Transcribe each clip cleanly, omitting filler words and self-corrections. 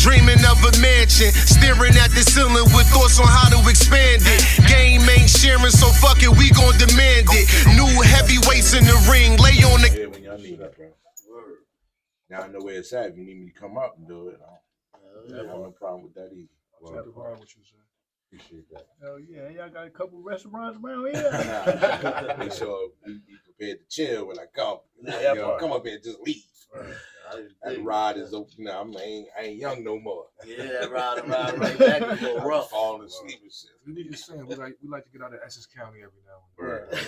Dreaming of a mansion, staring at the ceiling with thoughts on how to expand it. Game ain't sharing, so fuck it, we gon' demand it. New heavyweights in the ring, lay on the. Yeah, when y'all need it, bro. Word. Now I know where it's at. If you need me to come up and do it, I have no problem with that either. Appreciate that. Hell yeah, y'all got a couple restaurants around here. Make sure be prepared to chill when I come. Yeah, you know, come up here and just leave. That ride is open. You know, I ain't young no more. Yeah, ride right back. A little rough. Falling asleep and shit. We need to say we like to get out of Essex County every now and then. Right.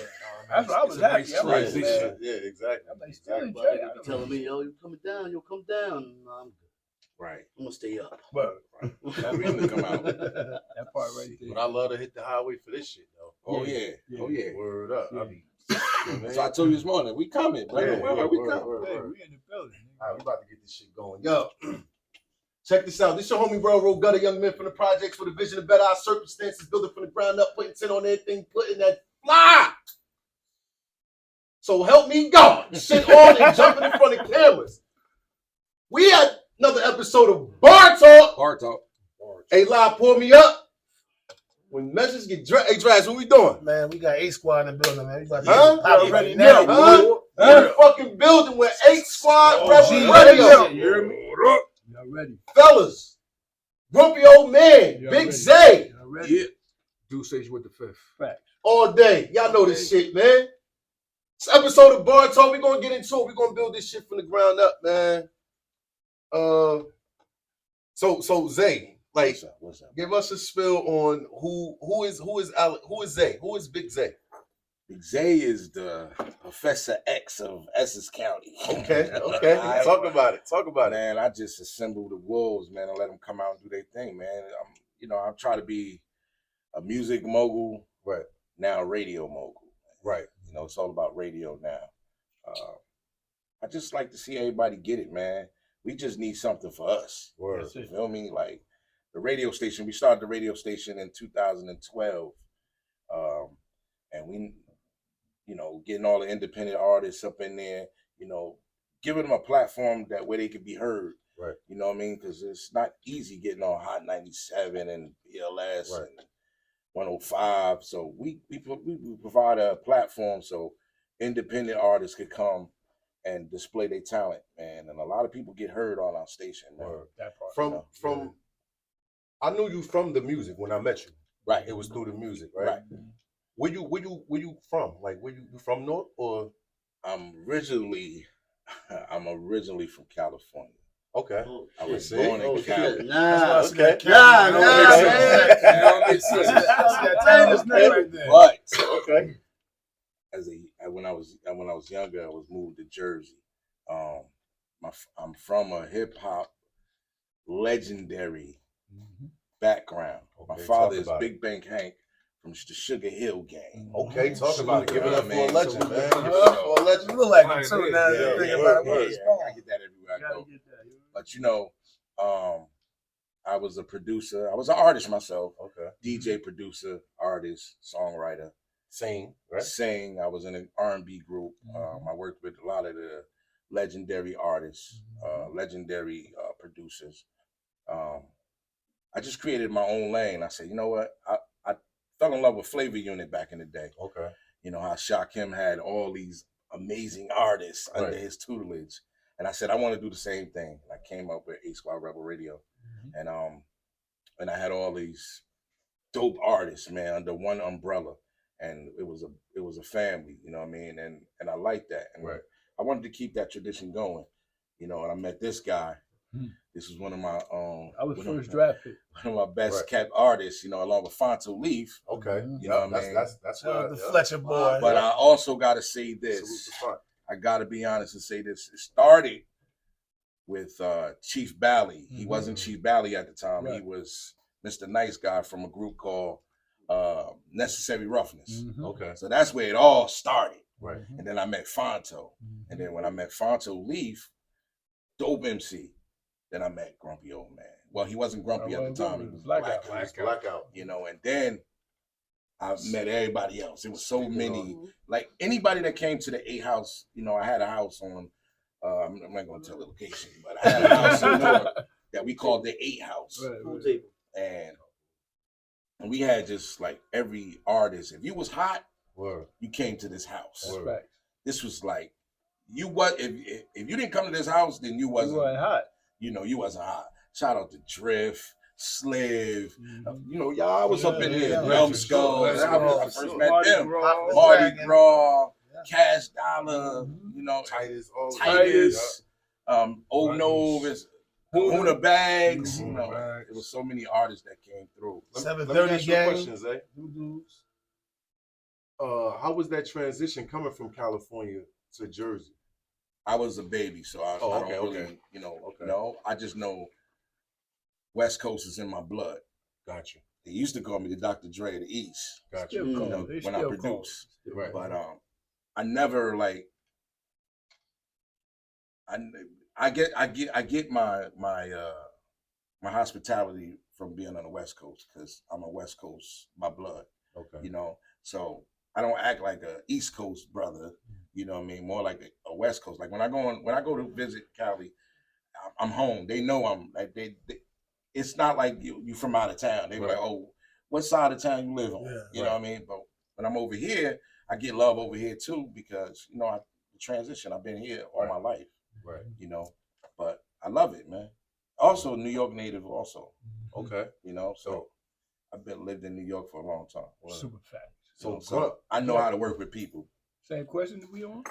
That's what I was happy. I'm like, transition. Yeah, exactly. I'm like, still enjoy Everybody it. be telling me, yo, you coming down, you'll come down. No, I'm good. Right. I'm gonna stay up. But That reason to come out. that part right there. But I love to hit the highway for this shit, though. Oh yeah. Oh yeah. Word up. Yeah. I be, So I told you this morning, we coming, bro. Yeah, We coming. Hey, word. we in the building. All right, we about to get this shit going. Yo, check this out. This your homie, bro, Roll Gutter, young men from the projects with a vision of better our circumstances, building from the ground up, putting 10 on everything, putting that fly. So help me God. Shit on and jumping in front of cameras. We had another episode of BarTAWK. BarTAWK. Hey, live, pour me up. When messages get hey, Draz, what we doing? Man, we got 8 squad in the building, man. We about to Huh? get poppy You already right know, now. Huh? We're in the fucking building with 8 Squad Rebel Radio. Y'all ready? Fellas, Grumpy Old Man, Y'all Big ready? Zay, Y'all ready? Yeah. Do stage with the fifth. Facts. all day. Y'all know this shit, man. This episode of BarTAWK, we're gonna get into it. We're gonna build this shit from the ground up, man. So Zay, like, What's up? give us a spill on who is Zay? Who is Big Zay? BIGZAY is the Professor X of Essex County. Okay. I- Talk about it. Man, I just assemble the wolves, man, and let them come out and do their thing, man. I'm trying to be a music mogul, Right. now a radio mogul. Right. It's all about radio now. I just like to see everybody get it, man. We just need something for us. Word. That's You it. feel me? Like the radio station, we started the radio station in 2012. And we, getting all the independent artists up in there, giving them a platform that where they could be heard. Right. You know what I mean? Because it's not easy getting on Hot 97 and BLS Right. and 105. So we provide a platform so independent artists could come and display their talent, man. And a lot of people get heard on our station, man. Word. That part. From I knew you from the music when I met you. Right. It was through the music, right? Right. Where you from? Like, where you from North or? I'm originally from California. Okay. I was See? born in Cali. Nah, Okay. nah, Okay. man. But Okay. when I was younger, I was moved to Jersey. I'm from a hip hop legendary background. My Okay, father talk is about Big Bank Hank from the Sugar Hill Gang. Okay, talk about it. Give it up for a Man, legend, so- man. Give it up for a legend. You look like him too now. Yeah, Think yeah, about yeah, it. yeah. I get that everywhere I Gotta go. get that. But I was a producer. I was an artist myself. Okay. DJ, producer, artist, songwriter. Sing, right? Sing. I was in an R&B group. I worked with a lot of the legendary artists, legendary producers. I just created my own lane. I said, you know what? I fell in love with Flavor Unit back in the day. Okay. You know how Shakim had all these amazing artists under Right. his tutelage. And I said, I want to do the same thing. And I came up with 8squadRebel Radio. And I had all these dope artists, man, under one umbrella. And it was a family, you know what I mean? And I liked that. And Right. I wanted to keep that tradition going, and I met this guy. This was one of my I was first draft pick. one of my best Right. kept artists, along with Fonto Leaf. Okay. You know what I mean? That's Shout out what to Fletcher boy. But I also gotta say Salute this. the front. I gotta be honest and say this. It started with Chief Bally. He wasn't Chief Bally at the time. Right. He was Mr. Nice Guy from a group called Necessary Roughness. Okay. So that's where it all started. Right. And then I met Fonto. And then when I met Fonto Leaf, dope MC, then I met Grumpy Old Man. Well, he wasn't grumpy at the time. He was Blackout. Blackout. and then I met everybody else. It was so many, like anybody that came to the 8 house, I had a house on, I'm not going to tell the location, but I had a house in Newark that we called the 8 House. Pool table. And we had just like every artist. If you was hot, you came to this house. That's right. This was like you was if you didn't come to this house, then you wasn't hot. You know, you wasn't hot. Shout out to Drift, Sliv. You know, y'all was up in there. Numbskulls. I first met them. Mardi Gras, Cash Dollar. You know, Titus. Old Nose. Una Bags, you know, there was so many artists that came through. 730 questions, eh? How was that transition coming from California to Jersey? I was a baby, so I don't really, you know, no. I just know West Coast is in my blood. Gotcha. They used to call me the Dr. Dre of the East. Gotcha. You know, when I produced. Right. But I never like I get my hospitality from being on the West Coast because I'm a West Coast by blood. Okay. You know, so I don't act like a East Coast brother. You know what I mean? More like a West Coast. Like when I go to visit Cali, I'm home. They know I'm like they it's not like you from out of town. They were like, oh, what side of town you live on? You know what I mean? But when I'm over here, I get love over here too because you know the transition. I've been here all my life. Right. You know, but I love it, man. Also, New York native also. Okay. You know, so I've lived in New York for a long time. Super fact. So I know how to work with people. Same question that we on?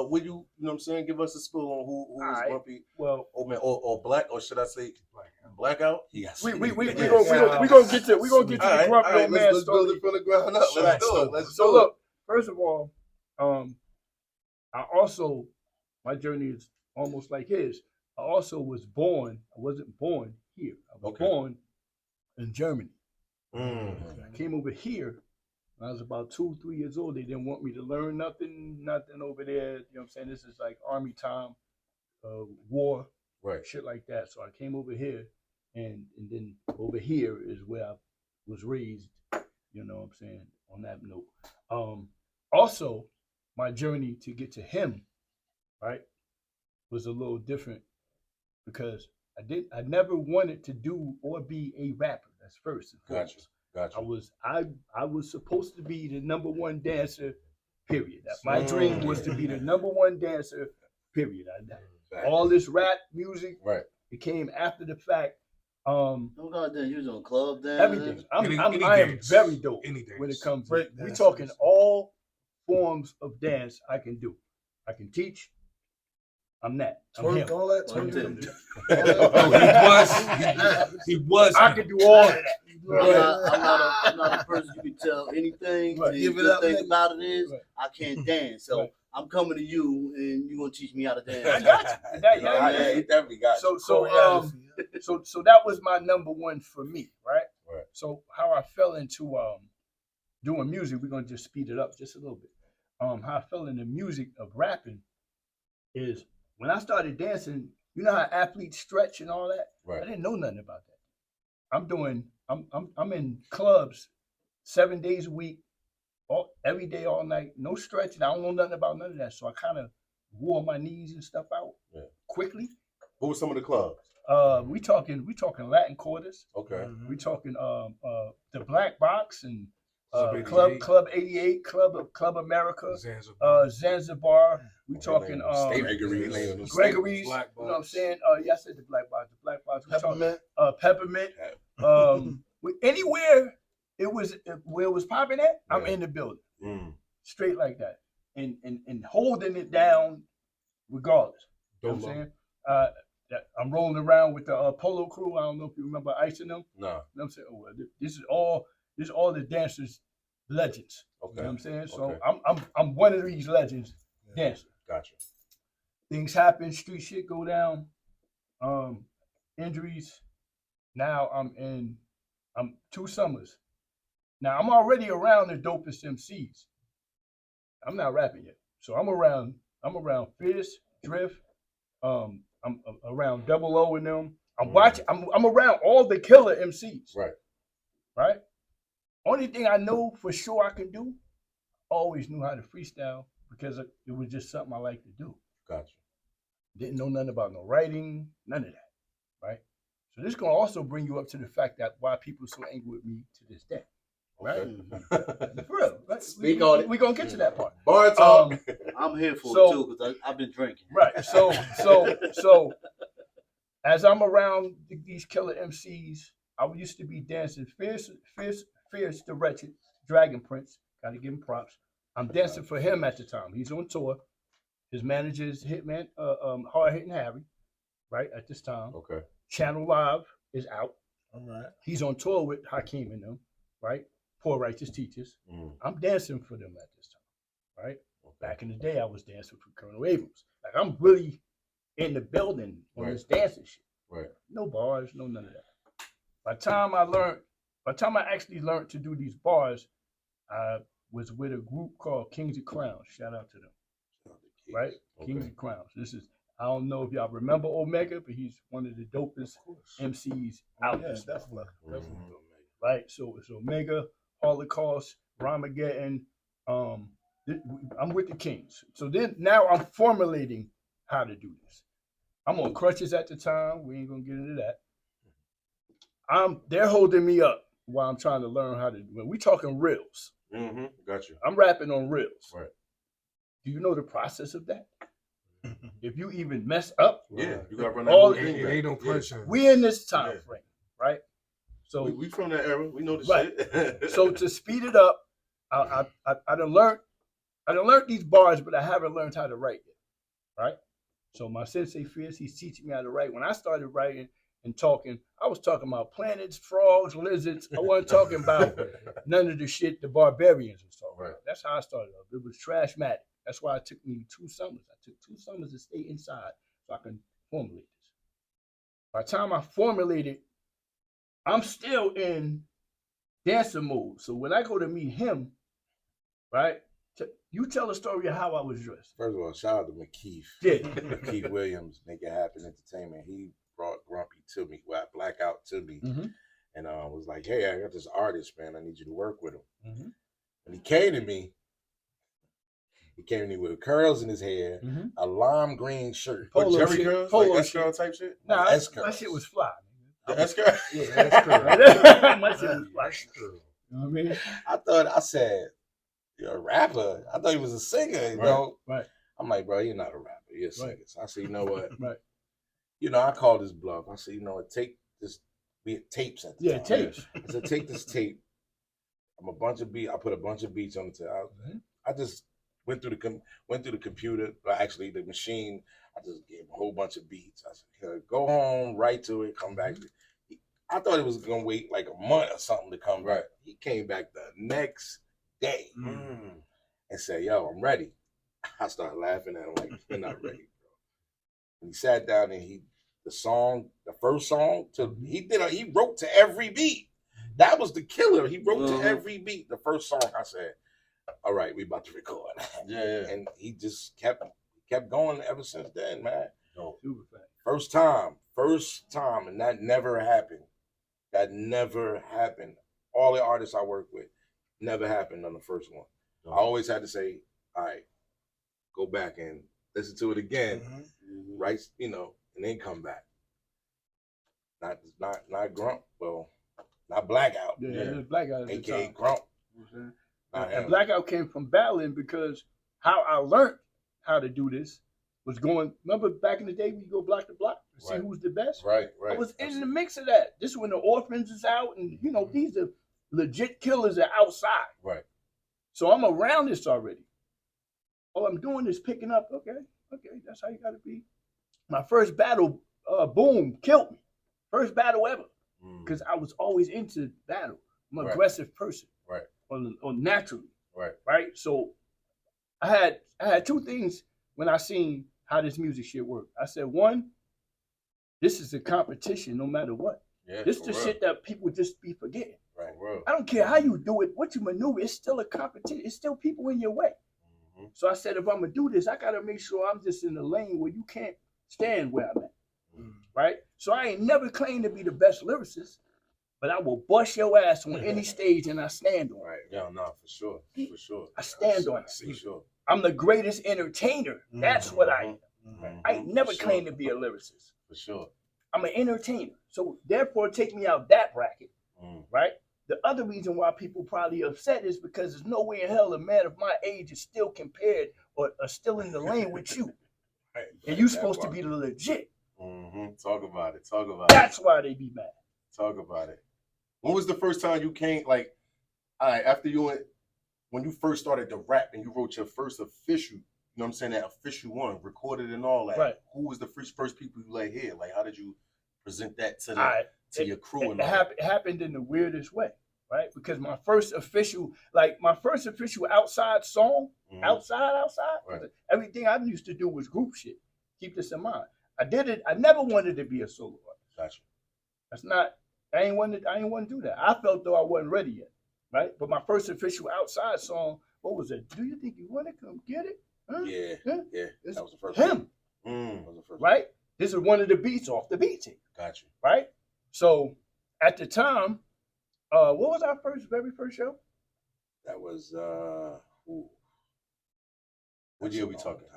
Would you know what I'm saying? Give us a spill on who is Grumpy. Well, or Black, or should I say Blackout? Yes. We gonna get to the Grumpy Old Man. Let's build it from the ground up. Let's do it. So look, first of all, I also, my journey is almost like his. I also was born. I wasn't born here. I was born in Germany. I came over here when I was about 2-3 years old. They didn't want me to learn nothing over there. You know what I'm saying? This is like army time, war, shit like that. So I came over here, and then over here is where I was raised. You know what I'm saying? On that note, also my journey to get to him, right, was a little different because I never wanted to do or be a rapper. That's first and foremost. Gotcha. I was supposed to be the #1 dancer, period. My dream was to be the #1 dancer, period. All this rap music, it came after the fact. Oh goddamn, you was on club dance. Everything. I am very dope when it comes to we talking all forms of dance I can do. I can teach. I'm that. Twerk, all that. He was. I could do all of that. I'm not a person you can tell anything. The thing about it is, I can't dance. So I'm coming to you, and you're gonna teach me how to dance. I got you. He definitely got you. So that was my #1 for me, right? So how I fell into doing music, we're gonna just speed it up just a little bit. How I fell into music of rapping is when I started dancing. You know how athletes stretch and all that. I didn't know nothing about that. I'm in clubs 7 days a week, every day, all night, no stretching. I don't know nothing about none of that. So I kind of wore my knees and stuff out quickly. What were some of the clubs? We talking Latin Quarters. Okay. We talking the Black Box and Club 88, Club America, Zanzibar. We talking Gregory's. You know what I'm saying? Yeah, I said the Black Box. The Black Box. We Peppermint. Peppermint. Anywhere where it was popping at, I'm in the building. Straight like that. And holding it down regardless. You know what I'm saying? I'm rolling around with the Polo crew. I don't know if you remember Ice and them. No. You know what I'm saying? Oh, well, this is all the dancers, legends. Okay. You know what I'm saying? So I'm one of these legends dancers. Gotcha. Things happen, street shit go down, injuries. Now I'm 2 summers. Now I'm already around the dopest MCs. I'm not rapping yet. So I'm around Fierce, Drift, I'm around Double O and them. I'm watching, I'm around all the killer MCs. Right? Only thing I know for sure I can do, always knew how to freestyle because it was just something I like to do. Gotcha. Didn't know nothing about no writing, none of that. right? So this gonna also bring you up to the fact that why people are so angry with me to this day, right? Okay. For real, right? Speak on it. We're gonna get to that part. BarTAWK. I'm here for it too because I've been drinking. Right. So as I'm around these killer MCs, I used to be dancing Fierce the Wretched, Dragon Prince. Gotta give him props. I'm dancing for him at the time. He's on tour. His manager is Hitman, Hard Hitting Harry, right, at this time. Okay. Channel Live is out. All right. He's on tour with Hakeem and them, right? Poor Righteous Teachers. I'm dancing for them at this time, right? Back in the day, I was dancing for Colonel Abrams. Like, I'm really in the building on this dancing shit. Right. No bars, no none of that. By the time I actually learned to do these bars, I was with a group called Kings of Crowns. Shout out to them. Right? Okay. Kings of Crowns. I don't know if y'all remember Omega, but he's one of the dopest MCs out there. Definitely. Right? So it's Omega, Holocaust, Ramageddon. I'm with the Kings. So then now I'm formulating how to do this. I'm on crutches at the time. We ain't gonna get into that. They're holding me up while I'm trying to learn how to do it. We talking reels. Got you. I'm rapping on reels. Right. Do you know the process of that? If you even mess up, you gotta run all that It ain't no punching. we in this time frame, right? So we from that era. We know the shit. So to speed it up, I done learned these bars, but I haven't learned how to write yet, right? So my sensei Fierce, he's teaching me how to write. When I started writing and talking, I was talking about planets, frogs, lizards. I wasn't talking about none of the shit the barbarians was talking about. That's how I started off. It was trashmatic. That's why it took me 2 summers. I took 2 summers to stay inside so I can formulate this. By the time I formulated, I'm still in dancer mode. So when I go to meet him, right, you tell a story of how I was dressed. First of all, shout out to McKeith. Yeah. McKeith Williams, Make It Happen Entertainment. He brought Grumpy to me, Blackout to me. And was like, hey, I got this artist, man. I need you to work with him. And he came to me. He came to me with curls in his hair, a lime green shirt. Polo Jerry curls? Like S-curl type shit? Nah, S-curl. my shit was fly. The S-curl? Yeah, S-curl. My shit was fly. You know what I mean? I said, you're a rapper. I thought he was a singer, you know? Right. I'm like, bro, you're not a rapper. You're a singer. So I said, you know what? Right. You know, I called his bluff. I said, you know what? Take this. We had tapes at the time. Tapes. I said, take this tape. I put a bunch of beats on the tape. I just went through the computer, but actually the machine. I just gave him a whole bunch of beats. I said, go home, write to it, come back. I thought it was gonna wait like a month or something to come back. He came back the next day and said, yo, I'm ready. I started laughing at him like, you're not ready, bro. And he sat down and the first song, he wrote to every beat. That was the killer. He wrote to every beat. The first song, I said, all right, we about to record. And he just kept going ever since then, man. First time, and that never happened. All the artists I work with, never happened on the first one. I always had to say, all right, go back and listen to it again, right? You know, and then come back. Not Grump, well, not Blackout. Yeah. Blackout. AKA Grump. And Blackout came from battling because how I learned how to do this was going, remember back in the day when you go block to block to see who's the best? Right. I was in the mix of that. This is when the orphans is out and, you know, these are legit killers are outside. Right. So I'm around this already. All I'm doing is picking up, okay, that's how you got to be. My first battle, boom, killed me. First battle ever. Because I was always into battle. I'm an aggressive person. Right. Or naturally. Right. So I had 2 things when I seen how this music shit worked. I said, 1, this is a competition no matter what. Yeah, this is the shit that people just be forgetting. Right. I don't care how you do it, what you maneuver, it's still a competition. It's still people in your way. So I said, if I'm going to do this, I got to make sure I'm just in the lane where you can't stand where I'm at. Right? So I ain't never claimed to be the best lyricist, but I will bust your ass on any stage and I stand on it. Right. Yeah, no, for sure. I stand on it. For sure. I'm the greatest entertainer. That's what I am. I ain't never claimed to be a lyricist. For sure. I'm an entertainer. So therefore, take me out that bracket, right? The other reason why people probably upset is because there's no way in hell a man of my age is still compared or still in the lane with you. Right, and you supposed to be the legit. Talk about it. Talk about That's why they be mad. Talk about it. When was the first time you came, like, all right, after when you first started to rap and you wrote your first official, you know what I'm saying, that official one, recorded and all that, right. Who was the first people you like here? Like, how did you present that to your crew? It happened in the weirdest way, right? Because my first official outside song, outside, right. Everything I used to do was group shit. Keep this in mind. I never wanted to be a solo artist. Gotcha. That's not, I ain't want to do that. I felt though I wasn't ready yet, right? But my first official outside song, what was it? Do you think you want to come get it? Huh? Yeah. That was the first him. That was the first right? This is one of the beats off the beat tape. Gotcha. Right? So at the time, what was our very first show? That was what year we talking?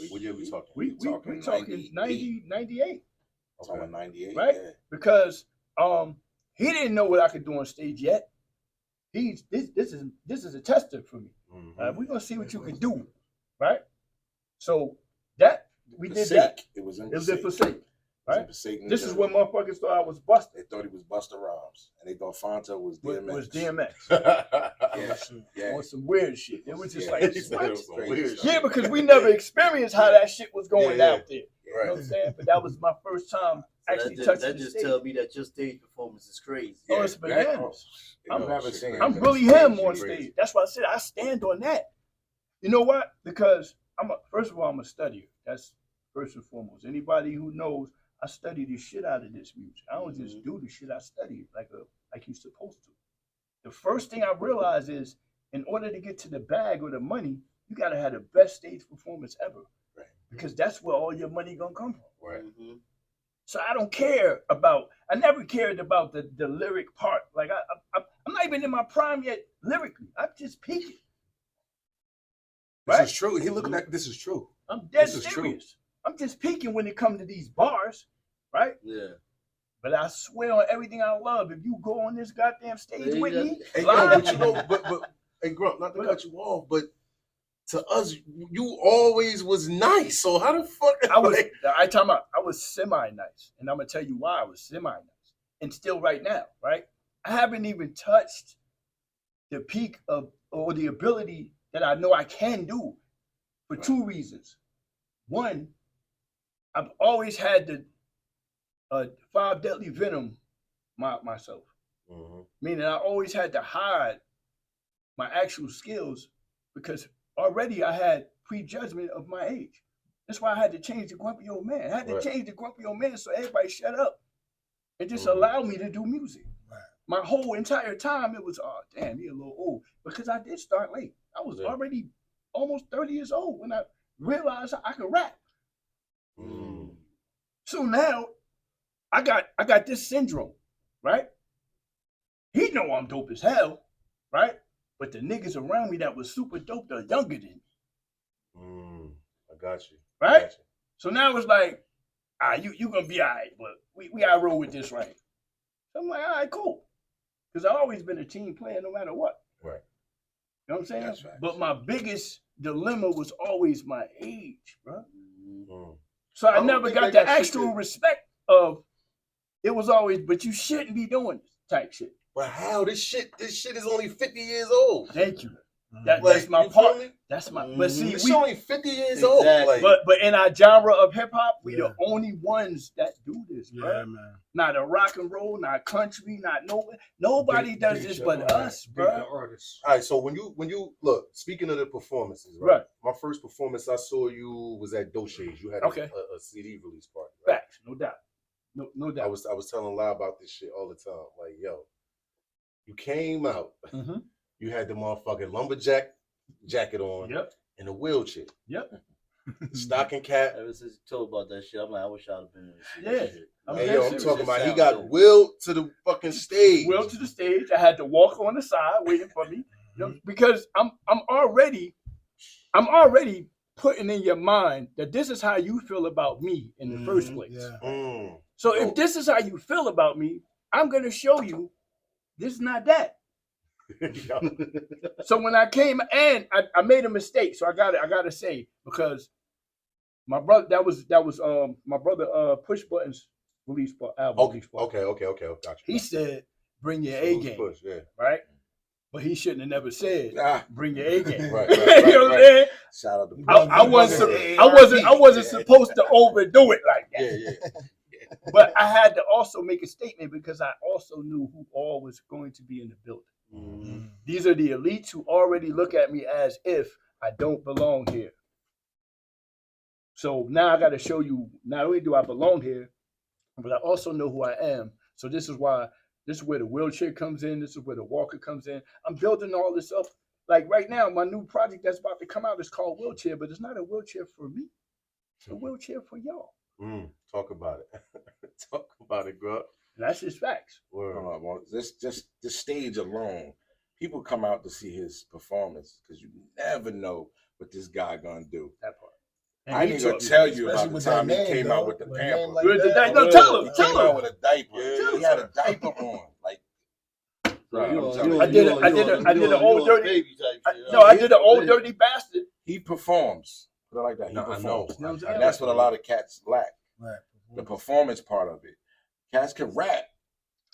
What year we talking? We talking 90, 98. Talking 98, right? Yeah. Because he didn't know what I could do on stage yet. This is a tester for me. We're gonna see what you can do, right? So that we did that. It was in Passaic, right? This is when motherfuckers thought I was Busta. They thought he was Busta Rhymes, and they thought Fonto was DMX. Was DMX. yeah. On some weird shit. It was just like weird. Yeah, because we never experienced how that shit was going out there. You Right. know what I'm saying? But that was my first time actually touching that the just stage. tell me that your stage performance is crazy. Oh, it's bananas. I'm really him on stage. That's why I said I stand on that. You know what? Because first of all, I'm a studier. That's first and foremost. Anybody who knows, I study the shit out of this music. I don't just do the shit. I study it like you're supposed to. The first thing I realized is, in order to get to the bag or the money, you gotta have the best stage performance ever. Right. Because that's where all your money gonna come from. Right. So I never cared about the lyric part. Like I'm not even in my prime yet lyrically. I'm just peaking. This is true. He looked like this is true. I'm dead serious. I'm just peaking when it comes to these bars, right? Yeah. But I swear on everything I love, if you go on this goddamn stage with me, hey, but hey, Grump, not to cut you off, but to us, you always was nice. So how the fuck? I was semi-nice, and I'm gonna tell you why I was semi-nice, and still right now, right? I haven't even touched the peak of or the ability that I know I can do for two reasons. One, I've always had the 5 deadly venom myself, meaning I always had to hide my actual skills because already I had prejudgment of my age. That's why I had to change the grumpy old man. I had to change the grumpy old man so everybody shut up and just allow me to do music. Right. My whole entire time it was, oh damn, you're a little old, because I did start late. I was already almost 30 years old when I realized I could rap. So now I got this syndrome, right? He know I'm dope as hell, right? But the niggas around me that was super dope, they're younger than me. I got you. Right? Got you. So now it's like, you gonna be all right, but we gotta roll with this, right? So I'm like, all right, cool. Because I've always been a team player no matter what. Right. You know what I'm saying? That's right. But my biggest dilemma was always my age, bro. So I never got the actual respect of, it was always, but you shouldn't be doing this type shit. But how? This shit is only 50 years old. Thank you. That's my part. That's my. But see, it's only 50 years old. Like, but in our genre of hip hop, we the only ones that do this, bro. Yeah, man. Not a rock and roll, not country, not nobody does this but us, bro. All right. So when you look, speaking of the performances, right? My first performance I saw you was at Doche's. You had a CD release party. Right? Facts, no doubt. No doubt. I was telling Lie about this shit all the time. Like, yo, you came out. You had the motherfucking lumberjack jacket on. Yep. And a wheelchair. Yep. Stocking cap. Ever since you told about that shit, I'm like, I wish I'd have been in this shit. Hey, yo, I'm talking about he got wheeled to the fucking stage. Wheeled to the stage. I had to walk on the side waiting for me. You know, because I'm already putting in your mind that this is how you feel about me in the first place. Yeah. So if this is how you feel about me, I'm gonna show you this is not that. So when I came and I made a mistake, so I gotta say, because my brother that was my brother Push Buttons release album. Okay, gotcha. He said, "Bring your A game," Push, yeah. right? But he shouldn't have never said, "Bring your A game." Right, You know what I'm saying? Shout out to I wasn't supposed to overdo it like that. Yeah. But I had to also make a statement because I also knew who all was going to be in the building. Mm-hmm. These are the elites who already look at me as if I don't belong here. So now I got to show you, not only do I belong here, but I also know who I am. So this is where the wheelchair comes in. This is where the walker comes in. I'm building all this up. Like right now, my new project that's about to come out is called Wheelchair, but it's not a wheelchair for me. It's a wheelchair for y'all. Talk about it. Talk about it, bro. That's just facts. This stage alone, people come out to see his performance because you never know what this guy gonna do. That part. I ain't even gonna tell you about the time he came out with the pamper. Tell him. He came out with a diaper. He had a diaper on. Like, I did an old dirty. I did an old dirty bastard. He performs. Put it like that. He performs. And that's what a lot of cats lack. Right. The performance part of it. Cats can rap,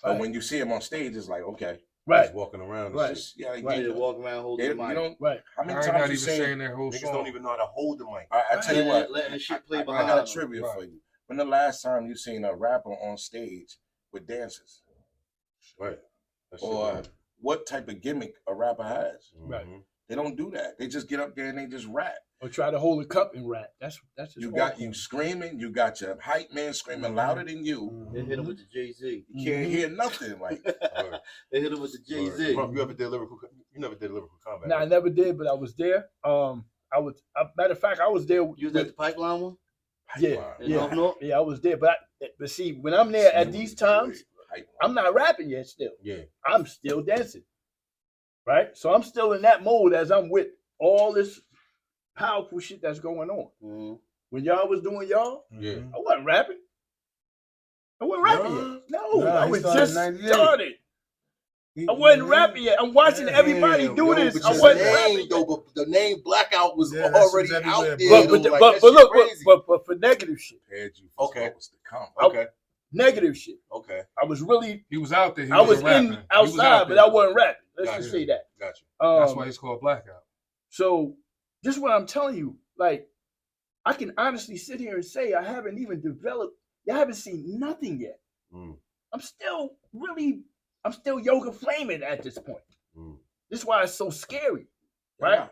but when you see him on stage, it's like, okay. Right. He's walking around. Right. Walking around holding the mic. Right. How many I times not you even saying their whole Niggas song. don't even know how to hold the mic. I tell you what, letting the shit play I behind got a them. trivia for you. When the last time you seen a rapper on stage with dancers? Right. Or what type of gimmick a rapper has? Right. They don't do that. They just get up there and they just rap. Or try to hold a cup and rap. That's just you got you screaming. You got your hype man screaming louder than you. They hit him with the Jay-Z. You can't hear nothing. Like they hit him with the Jay-Z. You ever did lyrical? You never did lyrical combat? No, I never did, but I was there. Matter of fact, I was there. You was at the Pipeline one? Yeah, I was there. But see, when I'm there at these times, I'm not rapping yet. Still, I'm still dancing. Right, so I'm still in that mode as I'm with all this powerful shit that's going on. Mm-hmm. When y'all was doing y'all, I wasn't rapping. I wasn't rapping yet. No, I was just started. I wasn't rapping yet. I'm watching everybody do this. I wasn't rapping yet. But the name Blackout was already out there. But for negative shit. Okay. Okay. Negative shit. Okay. I was really. He was out there. I was in outside, but I wasn't rapping. Let's just say that. Gotcha. That's why it's called Blackout. So, just what I'm telling you, like, I can honestly sit here and say I haven't even developed. You haven't seen nothing yet. I'm still yoga flaming at this point. This is why it's so scary, right?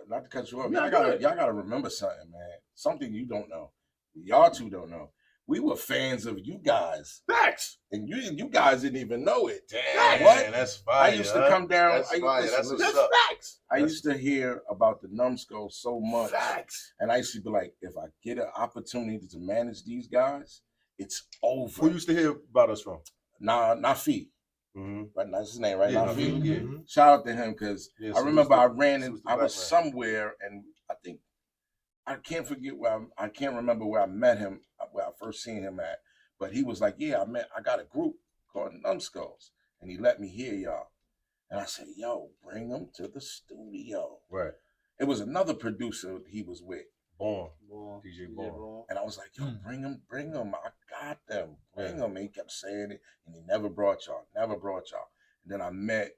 Not to cut you off. Y'all gotta remember something, man. Something you don't know. Y'all two don't know. We were fans of you guys. Facts. And you guys didn't even know it. Damn, what? That's fire. I used to come down. That's fire. That's facts. I used to hear about the numbskull so much. Facts. And I used to be like, if I get an opportunity to manage these guys, it's over. Who used to hear about us from? Nafi. Right, that's his name, right? Nafi. Yeah. Shout out to him because I remember I ran in. I was somewhere, and I think I can't remember where I met him, where I first seen him at. But he was like, "Yeah, I got a group called Numbskulls," and he let me hear y'all. And I said, "Yo, bring them to the studio." Right. It was another producer he was with. Born. DJ Born. And I was like, yo, bring them. I got them. Bring them. And he kept saying it, and he never brought y'all. And then I met,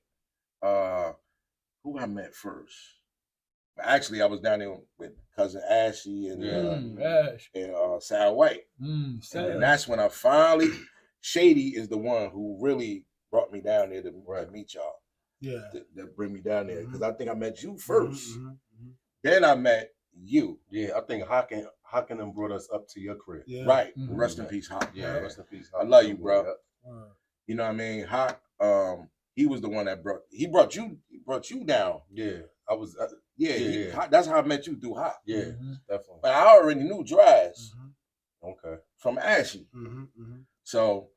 who I met first? Actually, I was down there with cousin Ashy and Sal White. And that's when I finally, Shady is the one who really brought me down there to meet y'all. Yeah. That bring me down there. Because I think I met you first. Then I met you. Yeah, I think Hawken brought us up to your crib. Yeah. Right. Rest in peace, Hawk. Yeah, rest in peace, I love you, bro. You know what I mean? Hawk, he was the one that brought you down. Yeah. I was that's how I met you, through Hawk. Yeah, definitely. But I already knew Draz. Okay. From Ashy. So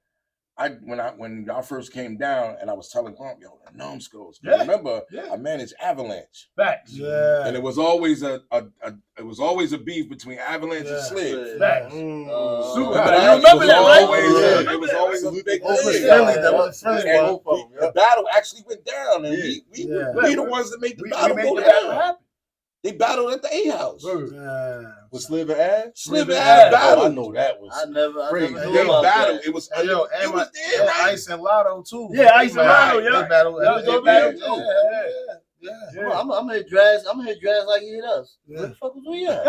when y'all first came down, and I was telling Grump, yo, the numbskulls. Yeah. Remember, Yeah. I managed Avalanche. Facts. Yeah. And it was always a beef between Avalanche and Slid. Facts. Mm. Super. Remember You that? remember that, right? It was always a big Oh, thing. that was friendly. And the battle actually went down, and we the ones that made the battle we go made the battle down. happen. They battled at the A House. With Sliver Ave? Sliver Ave battle. I know that was I never crazy. knew They about battled. that. It was Hey, yo, it and was there, right? Ice and Lotto too. Yeah, Ice and Lotto, They yeah. battle. That was They their battle battle, too. Yeah. Yeah. I'm gonna hit Draz. I'm gonna hit Draz like he hit us. Where the fuck was we at?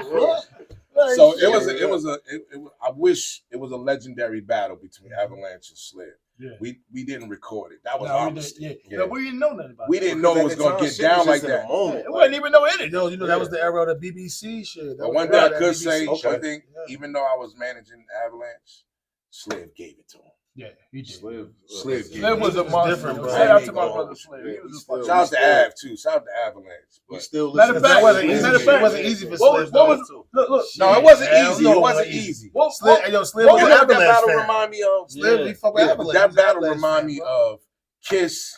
What? Like, So shit. it was I wish it was a legendary battle between Avalanche and Slid. Yeah. We didn't record it. That was No, our we mistake. didn't, Yeah. No, we didn't know nothing about We it. didn't know it was gonna get down like that. It wasn't even no edit. You know that was the era of the BBC shit. But one thing I could say, BBC one shit. thing, even though I was managing Avalanche, Slid gave it to him. Yeah, he did. Slid Slim was a monster. different, bro. Shout out to my brother Slim. He was a fucking Shout out to Av too. Shout out to Avalanche. We But still Matter listen. of fact, It wasn't easy. matter of It fact, wasn't easy for what Slim. was- what was- Look, no, it wasn't Hell easy. no, It it wasn't wasn't easy. what, Slim, yo, Slim You was know an what that Avalanche battle fan. remind me of? Slim, Yeah. he fuck with Yeah, Avalanche. that He's an battle Avalanche remind fan, me bro. of Kiss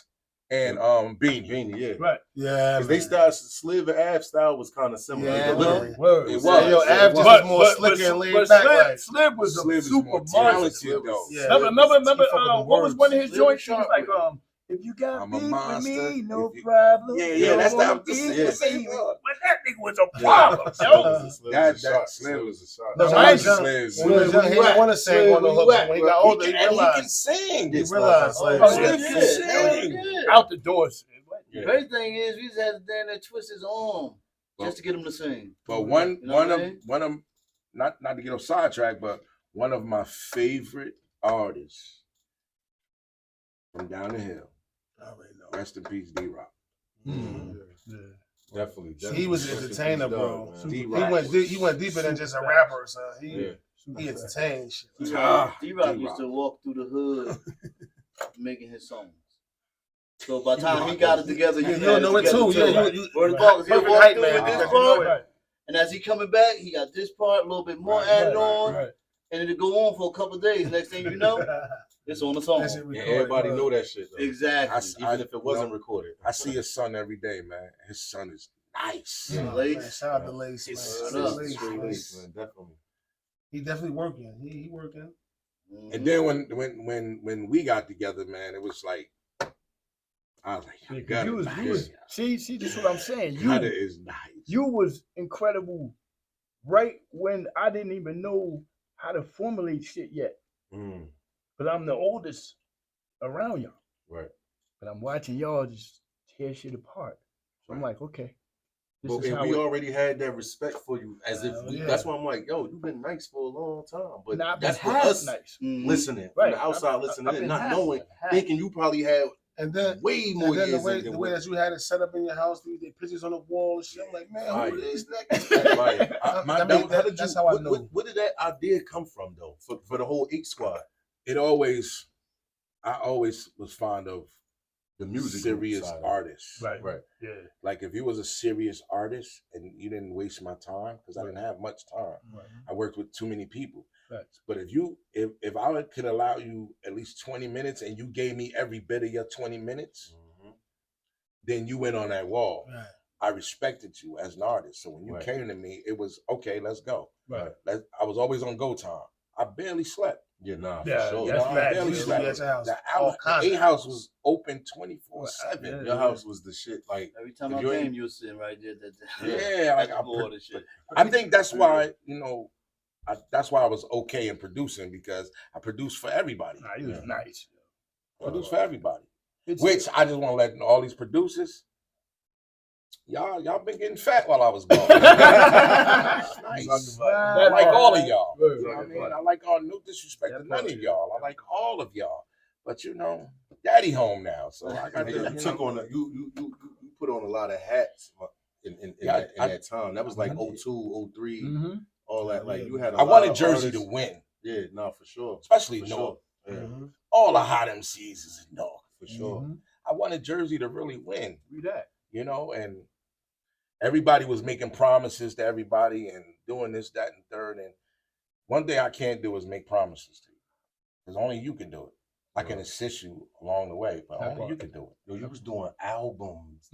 and Beanie. Beanie, yeah. right. Yeah, Because they style, Sliver Ave style was kind of similar. Yeah, Literally. Word. It was. Yo, Av just But- was more but- slicker but- and laid but back. Slim- Like, Slim was a Slim is super more monster. talented though. Yeah. Remember, He fucking with what was one of his words. joints? He Slim was like, sharp if you got I'm a beef with monster. me, no If you- problem. Yeah, You that's don't that. wanna This beef is with the same me. one. But that nigga was a problem, yo. That Slim Slim was a shot. No, Shout when out he to was Slim. young, when he was young, he didn't want to sing Slim, on the where you hook. at, When he bro? got older, he And he can realized. sing. He realized, like, Oh, Slim yeah. can sing. Yeah. Out the doors. The crazy thing is, we just had to damn near twist his arm just to get him to sing. But one You know what I mean? of not to get off sidetrack, but one of my favorite artists from down the hill. I already know. Rest in peace, D-Rock. Definitely. He was an entertainer, bro. He D-Rock. went deeper than just a rapper, son. He entertained shit. Ah, D-Rock used D-Rock. to walk through the hood making his songs. So by the time he got it together, You had don't know it too. together, Yeah, right? you Word of mouth, he'll perfect walk hype through man. with this Because part, Right. and as he coming back, he got this part, a little bit more Right, added right, on, Right. and it'll go on for a couple of days. Next thing you know, it's on the song. That shit And recorded, everybody bro. know that shit, though. Exactly. Even if it wasn't recorded. I see his son every day, man. His son is nice. Yeah, Lace. man, shout out to Lace, man. It's- Shout it's out to Lace, Straight man. lace, man, definitely. He definitely working. He working. And then when we got together, man, it was like I was like, Yeah, 'cause Gutter you was nice. see, this is what I'm saying. Gutter is nice. You was incredible right when I didn't even know how to formulate shit yet. Mm, But I'm the oldest around y'all. right. But I'm watching y'all just tear shit apart. So I'm like, okay. This But is and how we it, already had that respect for you, as if yeah. that's why I'm like, yo, you've been nice for a long time. But Nah, I've that's been for half us nice. listening, Right. from the outside I've listening, been in, not half, knowing, half. thinking you probably had And then, way more and then years the way, than the way that you had it set up in your house, these pictures on the wall and shit. I'm like, man, who Right. are these niggas? Right. That's how I know. Where did that idea come from, though, for the whole 8 Squad? I always was fond of The music serious side of it. artists. Right. Right. Yeah. Like if you was a serious artist and you didn't waste my time, because I didn't have much time. Right. I worked with too many people. Right. But if I could allow you at least 20 minutes and you gave me every bit of your 20 minutes, then you went on that wall. Right. I respected you as an artist. So when you Right. came to me, it was okay, let's go. Right. I was always on go time. I barely slept. Yeah, nah, for Yeah, sure. that's I mad. barely You slept. at your house. The All kinds A of house was open 24/7. Yeah. Your house was the shit. Like, Every time If I you ain't- came, you were sitting right there. Yeah, like bored and shit. I think that's why, that's why I was okay in producing, because I produced for everybody. Nah, you was nice. I produced for everybody. It's- Which I just want to let all these producers, y'all been getting fat while I was gone. Nice. I like all of y'all. Word. You know what I mean? I like all, no disrespect to none of y'all. I like all of y'all. But daddy home now, so I got you to took on you put on a lot of hats in that time. That was like 02, 03, Mm-hmm. all that. Like you had. I wanted Jersey to win, Yeah, no, for sure. especially For North. sure. Yeah, Mm-hmm. All the hot MCs is in North. for sure. I wanted Jersey to really win, Read that. and everybody was making promises to everybody and doing this, that, and third. And one thing I can't do is make promises to you. because only you can do it. I can assist you along the way, but only you can do it. Yo, you was doing albums,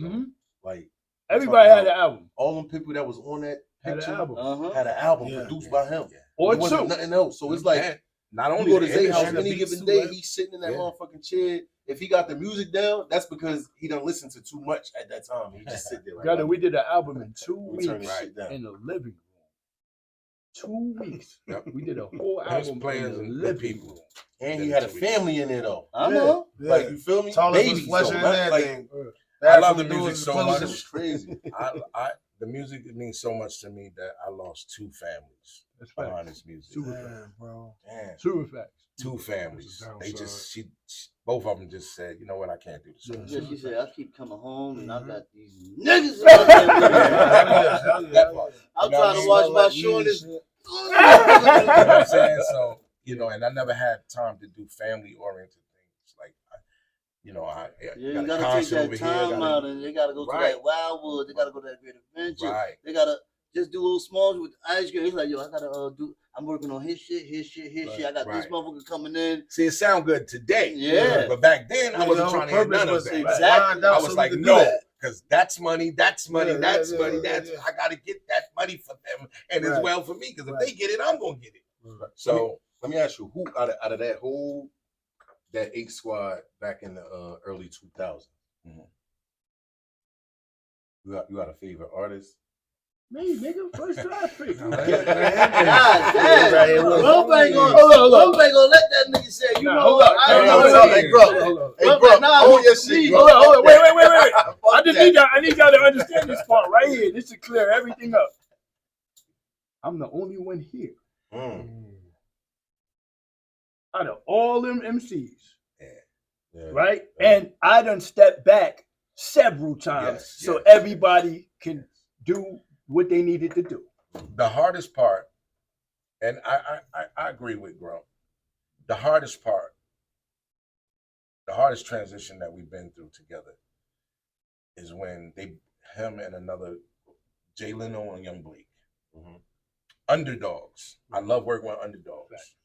like everybody had an album. All them people that was on that picture had an album, produced by him. Or it wasn't nothing else. So it's like not only you go to Zay house and any given day, he's sitting in that motherfucking chair. If he got the music down, that's because he done listened to too much at that time. He just sit there. Like, we did an album in 2 weeks in the living room. 2 weeks. We did a whole album players in the and living people. room. And he had a family in there though. I know. Like you feel me? Babies, like, I love the music so much. It was crazy. The music means so much to me that I lost 2 families behind this music. Super bro. Damn. Super facts. 2 families. They just both of them just said, you know what, I can't do this. Yeah, she said, I keep coming home and I got these niggas out there. I'm trying to watch my show in this. You know what I'm saying? So, you know, and I never had time to do family-oriented things. Like, you gotta take that time out, and they gotta go to that Wildwood. They gotta go to that Great Adventure. Right. They gotta just do little smalls with ice cream. He's like, yo, I gotta I'm working on his shit. I got this motherfucker coming in. See, it sound good today. Yeah. But back then, I wasn't trying to hear none of that. Exactly. I was like, no, because that's money. I gotta get that money for them, and as well for me, because if they get it, I'm gonna get it. So let me ask you, who out of that whole 8 Squad back in the early 2000s, you got a favorite artist? Me, nigga, first draft pick. God damn. Rump ain't gonna let that nigga say, you know what? I don't know. Hey, bro, hold your shit. Hold on. Wait. I need y'all to understand this part right here. This should clear everything up. I'm the only one here. Out of all them MCs. Right? And I done stepped back several times so everybody can do what they needed to do. The hardest part, and I agree with Grump, the hardest transition that we've been through together is when him and another, Jay Leno and Young Blake, underdogs. I love working with underdogs. Right.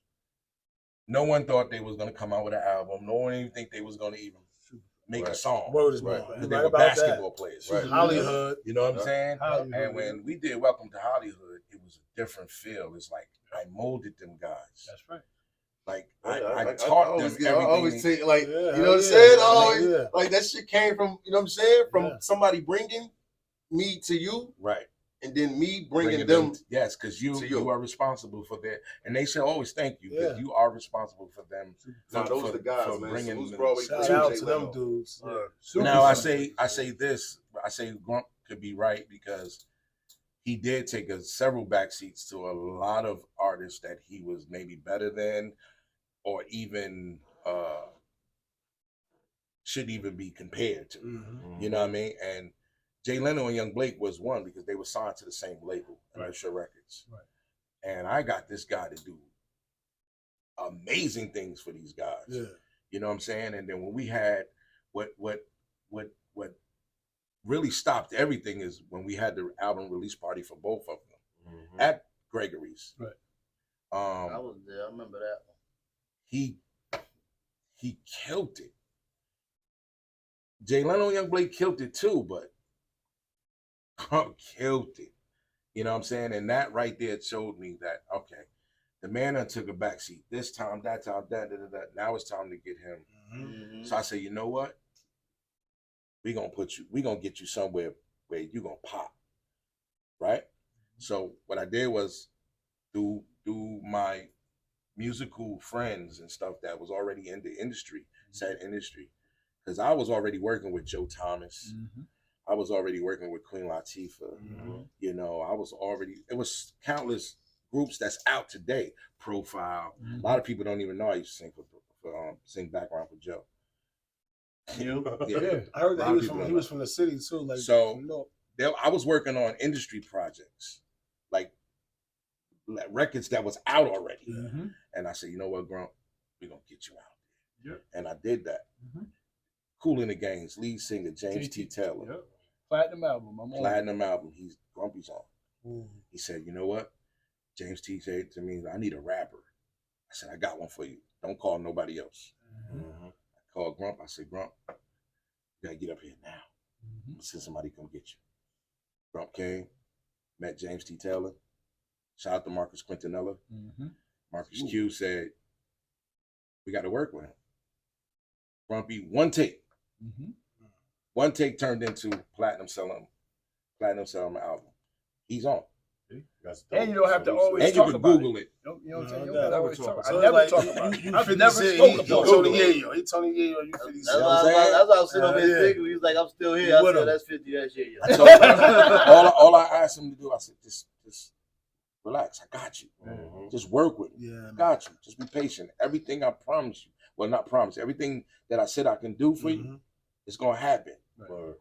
No one thought they was going to come out with an album. No one even think they was going to even make a song. They were basketball players. Right. Hollywood. You know what I'm saying? And when we did Welcome to Hollywood, it was a different feel. It's like I molded them guys. That's right. Like I taught them everything. I always take like, you know what I'm saying? Like that shit came from, you know what I'm saying? From somebody bringing me to you. Right. And then me bringing them. Yes, because you are responsible for that. And they should always thank you because you are responsible for them. Those are the guys, man. Shout out to them dudes. Now I say Grump could be right because he did take several backseats to a lot of artists that he was maybe better than or even should even be compared to. You know what I mean? And Jay Leno and Young Blake was one because they were signed to the same label, Inertia Records. Right. And I got this guy to do amazing things for these guys. Yeah. You know what I'm saying? And then when we had what really stopped everything is when we had the album release party for both of them at Gregory's. Right. I was there. I remember that one. He killed it. Jay Leno and Young Blake killed it too, but Crump killed it. You know what I'm saying? And that right there showed me that, okay, the man that took a backseat this time, that time, that. Now it's time to get him. So I say, you know what? We're gonna get you somewhere where you're gonna pop. Right? So what I did was do my musical friends and stuff that was already in the industry, said industry. Because I was already working with Joe Thomas. I was already working with Queen Latifah. You know, it was countless groups that's out today. Profile. A lot of people don't even know I used to sing background for Joe. Yeah. I heard that he was from the city too. Like, so I was working on industry projects, like records that was out already. And I said, you know what, Grump, we're gonna get you out there. And I did that. Cool in the Game's lead singer James T. Taylor. Platinum album. He's Grumpy's on. He said, you know what? James T said to me, I need a rapper. I said, I got one for you. Don't call nobody else. I called Grump. I said, Grump, you gotta get up here now. I'm gonna send somebody to come get you. Grump came, met James T. Taylor. Shout out to Marcus Quintanilla. Marcus Q said, we got to work with him. Grumpy, one take. One take turned into platinum selling album. He's on. And you don't have to always and talk you can about Google it. You know what I'm saying? You don't always talk about it. So I never talk like, about it. you I've 50 never Cent, spoke he about Tony it. Yayo. He Tony Yayo, you 50 Cent. That's why I was sitting over his figure. He was like, I'm still here. I With said, him. that's 50, that's Yayo. I told him, all I asked him to do, I said, just relax. I got you. Just work with me. Yeah, I got you. Just be patient. Everything I promise you, well, not promise, everything that I said I can do for you, it's going to happen.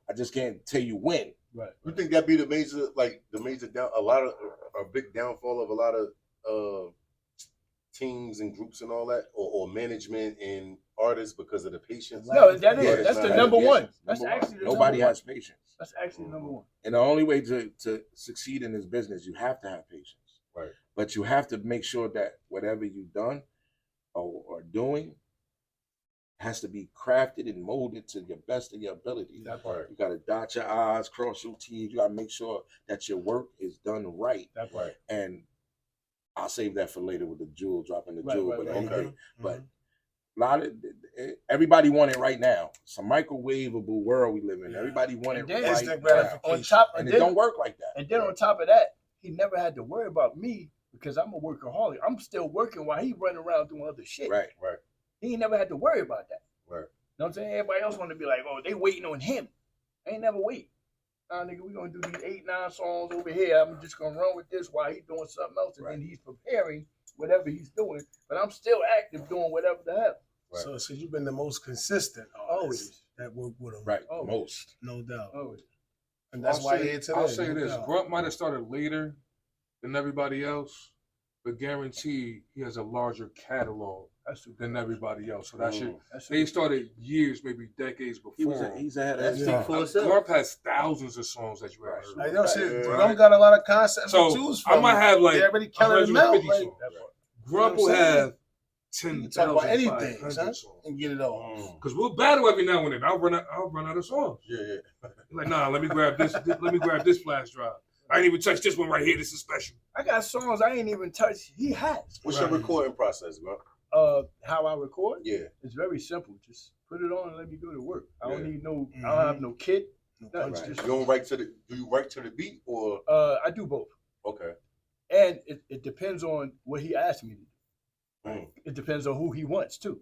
I just can't tell you when. Right. You think that'd be the major down, a big downfall of a lot of teams and groups and all that, or management and artists because of the patience? No, that's the number one. That's actually the Nobody number has patience. That's actually number one. And the only way to succeed in this business, you have to have patience. Right. But you have to make sure that whatever you've done or doing has to be crafted and molded to the best of your ability. That part. You got to dot your I's, cross your T's. You got to make sure that your work is done right. That part. And I'll save that for later with the jewel, dropping the Right, jewel. right, But right, anyway, right. but a lot of everybody want it right now. It's a microwavable world we live in. Everybody want it And then right instant now. gratification. On top, And and it don't work like that. And then on top of that, he never had to worry about me because I'm a workaholic. I'm still working while he running around doing other shit. Right. He ain't never had to worry about that. Right. You know what I'm saying? Everybody else want to be like, oh, they waiting on him. They ain't never wait. Nah, nigga, we gonna do these 8, 9 songs over here. I'm just gonna run with this while he's doing something else, and then he's preparing whatever he's doing. But I'm still active doing whatever the hell. Right. So you've been the most consistent Always. that work with him. Right. Always. Most. No doubt. Always. And that's why you're here today. I'll say no this: doubt. Grunt might have started later than everybody else, but guaranteed he has a larger catalog than everybody else. So that shit, they started years, maybe decades before. He's ahead of That's his big time. for itself. Grunt has thousands of songs that you ever heard. Like, yo, shit, Right. Grump got a lot of concepts to So choose from. I might have like They already counted them out. 150 Like, songs. you Grunt know will what I'm saying? have you can talk about anything, 10,500 son, songs. and get it all. Because we'll battle every now and then. I'll run out of songs. Yeah. Like, nah, let me grab this. Let me grab this flash drive. I ain't even touched this one right here. This is special. I got songs I ain't even touched. He has. What's your recording process, bro? How I record? Yeah. It's very simple. Just put it on and let me go to work. I don't Yeah. need no. I don't have no kit. Nothing. Right. Just, You don't write to the? Do you write to the beat or? I do both, Okay. and it depends on what he asks me to do. Mm. It depends on who he wants too.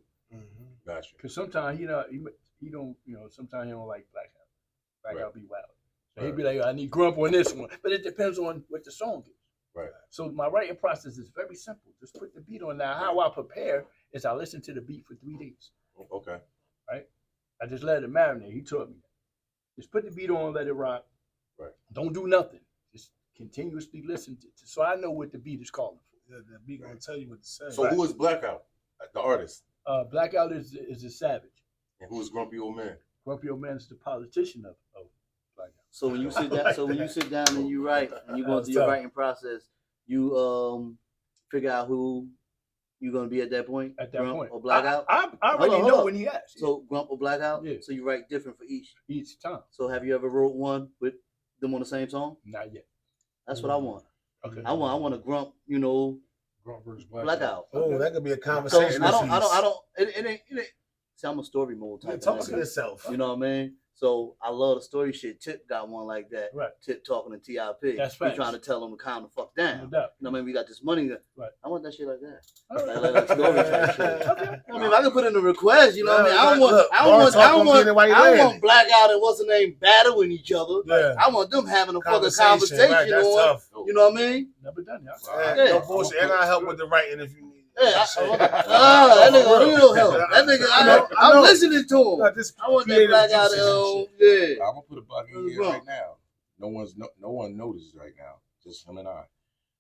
Gotcha. Because sometimes he don't. Sometimes he don't like Blackout. Blackout be wild. So he'd be like, I need Grump on this one. But it depends on what the song is. Right. So my writing process is very simple. Just put the beat on. Now, how I prepare is I listen to the beat for 3 days. Okay. Right? I just let it marinate. He taught me that. Just put the beat on, let it rock. Right. Don't do nothing. Just continuously listen to it. So I know what the beat is calling for. The beat gonna tell you what to say. So who is Blackout? The artist. Blackout is a savage. And who is Grumpy Old Man? Grumpy Old Man is the politician of Blackout. So when you sit down, and you write, and you go through your writing process, you figure out who you're gonna be at that point. At that Grump point, or Blackout. I already know when he asks. So Grump or Blackout. Yeah. So you write different for each time. So have you ever wrote one with them on the same song? Not yet. That's what I want. Okay. I want a Grump. Grump versus Blackout. Oh, that could be a So conversation. I don't. It ain't. See, I'm a story mode type. Talk of to nigga. yourself. You know what I mean? So I love the story shit. Tip got one like that. Right. Tip talking to TIP. That's He facts. trying to tell him to calm the fuck down. No doubt. You know what I mean? We got this money. Right. I want that shit like that. All right. Like story type shit. Okay. I mean, if I can put in a request, you know what I mean? I don't want, Look, I don't want, I Bar Talk don't gonna get it while want, you I don't landing. want Blackout and what's the name battling each other. Yeah. I want them having a fucking Conversation, conversation right, that's on. tough. You know what I mean? Never done, y'all. Yeah, no bullshit. And I help with the writing if you need. Yeah, Shit. that nigga real help. That nigga, I know. I'm listening to him. Got this I want that creative Blackout. juices and shit. Yeah. I'm gonna put a bug in here right now. No one notices right now. Just him and I.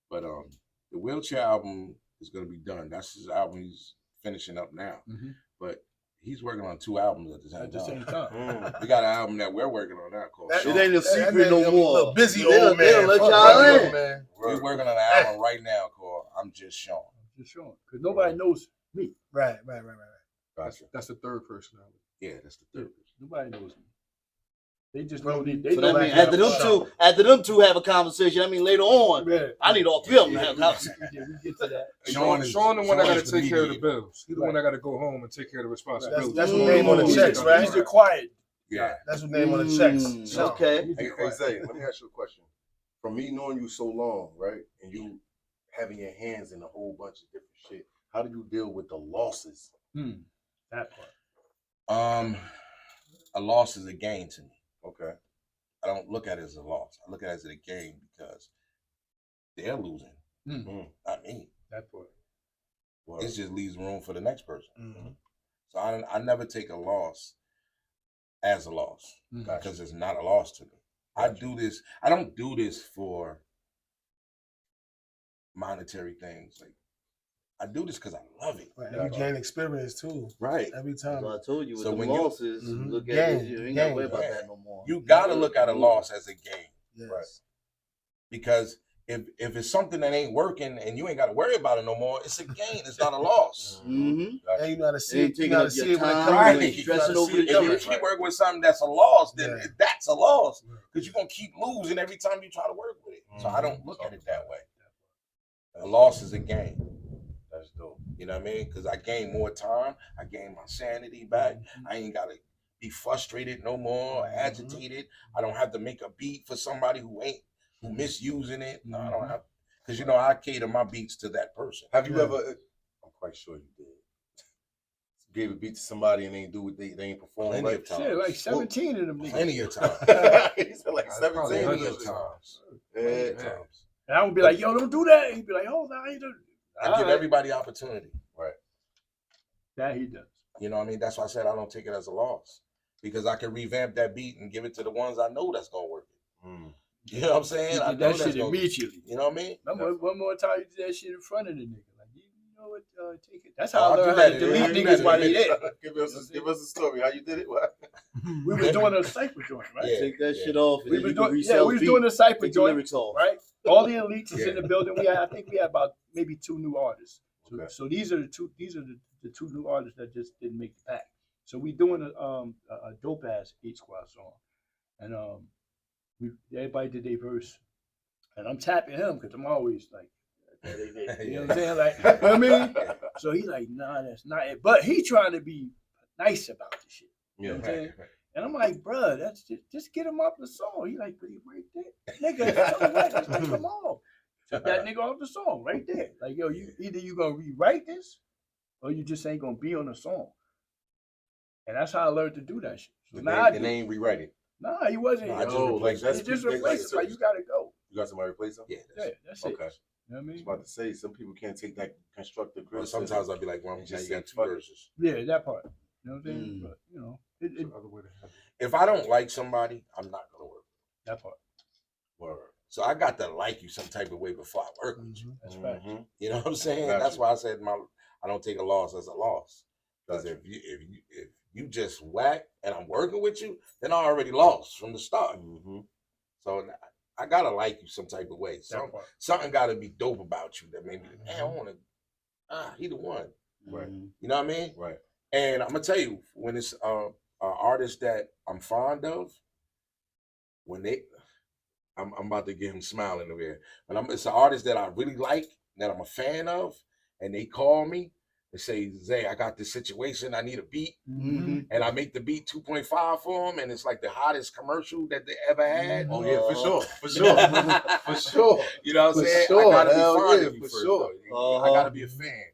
But the Wheelchair album is gonna be done. That's his album he's finishing up now. Mhm. But he's working on 2 albums at the At the same same time. time. We got an album that we're working on now called That- It ain't a That secret man no gonna be a more. little busy They old don't- they don't man. let Fuck y'all busy in. old man. We're working on an album right now called I'm Just Sean. Just showing. Because nobody knows Me. Right. Gotcha. That's the third personality. Yeah, that's the third. Nobody knows me. They just know Well, they So know that means that after them two have a conversation, I mean later on, Yeah. I need all three of them to have a conversation. Yeah, we get to that. Sean the one that got to Sean is the take care of the mediator. bills. He's the one that got to go home and take care of the responsibilities. That's the name on the checks, right? He's the quiet. Yeah. That's the name on the checks. Okay. He's the Hey, quiet. Zay, let me ask you a question. From me knowing you so long, right, and you having your hands in a whole bunch of different shit, how do you deal with the losses? That part. A loss is a gain to me. Okay. I don't look at it as a loss. I look at it as a gain because they're losing, not me. That part. Well, it just leaves room for the next person. Mm-hmm. So I never take a loss as a loss because it's not a loss to me. I don't do this for monetary things. Like I do this because I love it. Right. You gain experience too. Right. Every time. So I told you with So the when losses, look at it, you ain't got to worry about that no more. You gotta look at a loss as a gain. Yes. Right. Because if it's something that ain't working and you ain't got to worry about it no more, it's a gain. It's not a loss. Mm-hmm. And you gotta see Ain't it. You taking gotta up see your it when it time, comes Right. in. ain't You gotta stressing over see the it. If you shit. keep working with something that's a loss, then Yeah. that's a loss because you're gonna keep losing every time you try to work with it. So I don't look at it that way. A loss is a gain. That's dope. You know what I mean? Because I gain more time. I gain my sanity back. I ain't gotta be frustrated no more, agitated. I don't have to make a beat for somebody who misusing it. No, I don't have. Because I cater my beats to that person. Have you ever? I'm quite sure you did. Gave a beat to somebody and they ain't do what they ain't perform Plenty right. of times. Shit, like 17 of them niggas. Plenty of times. He said like 17 Plenty of of times. Yeah. Plenty of times. And I would be like, yo, don't do that. He'd be like, oh, no, he does. I give everybody opportunity. Right. That he does. You know what I mean? That's why I said I don't take it as a loss. Because I can revamp that beat and give it to the ones I know that's gonna work it. You know what I'm saying? I He did know that that's shit gonna, immediately. you know what I mean? Remember one more time you did that shit in front of the nigga. Like, you know what? Take it. That's Oh, how I I do learned how to that. delete I do niggas that. while they there. Give us a story. How you did it? What? We was doing a cypher joint, right? Yeah. Take that shit off. We was doing a cypher Take the joint, lyrics off. right? All the elites is in the building. I think we had about maybe 2 new artists. So these are the two new artists that just didn't make the pack. So we doing a dope ass 8 Squad song, and everybody did their verse, and I'm tapping him because I'm always like, you know what I'm saying, like, you know what I mean? So he like, nah, that's not it. But he trying to be nice about the shit. You know what I'm saying? And I'm like, bruh, that's just get him off the song. He like, but he right there, nigga. So what? Just take him off. Took that nigga off the song right there. Like, yo, either you gonna rewrite this, or you just ain't gonna be on the song. And that's how I learned to do that shit. So now They ain't rewrite it. Nah, he wasn't. No, I just replaced He just replaced it. Like, you gotta go. You got somebody replace him? Yeah. That's it. Okay. You know what I I was mean? about to say some people can't take that constructive Well, criticism. sometimes I'll be like, well, Just now you say got 2 fuck it. verses. Yeah, that part. You know what I'm saying? But It's the other way to have it. If I don't like somebody, I'm not gonna work. that part. Word. So I got to like you some type of way before I work with you. That's right. You know what I'm saying? Gotcha. That's why I said I don't take a loss as a loss. Because Gotcha. if you just whack and I'm working with you, then I already lost from the start. So I gotta like you some type of way. Something gotta be dope about you that made me, man, I wanna he the one. Right. You know what I mean? Right. And I'm gonna tell you, when it's an artist that I'm fond of, when I'm about to get him smiling over here. But it's an artist that I really like, that I'm a fan of, and they call me and say, Zay, I got this situation, I need a beat. And I make the beat 2.5 for them, and it's like the hottest commercial that they ever had. Oh yeah, for sure. For sure. You know what I'm saying? Sure. I gotta Hell be fond yeah, of you for first, sure. though. I gotta be a fan.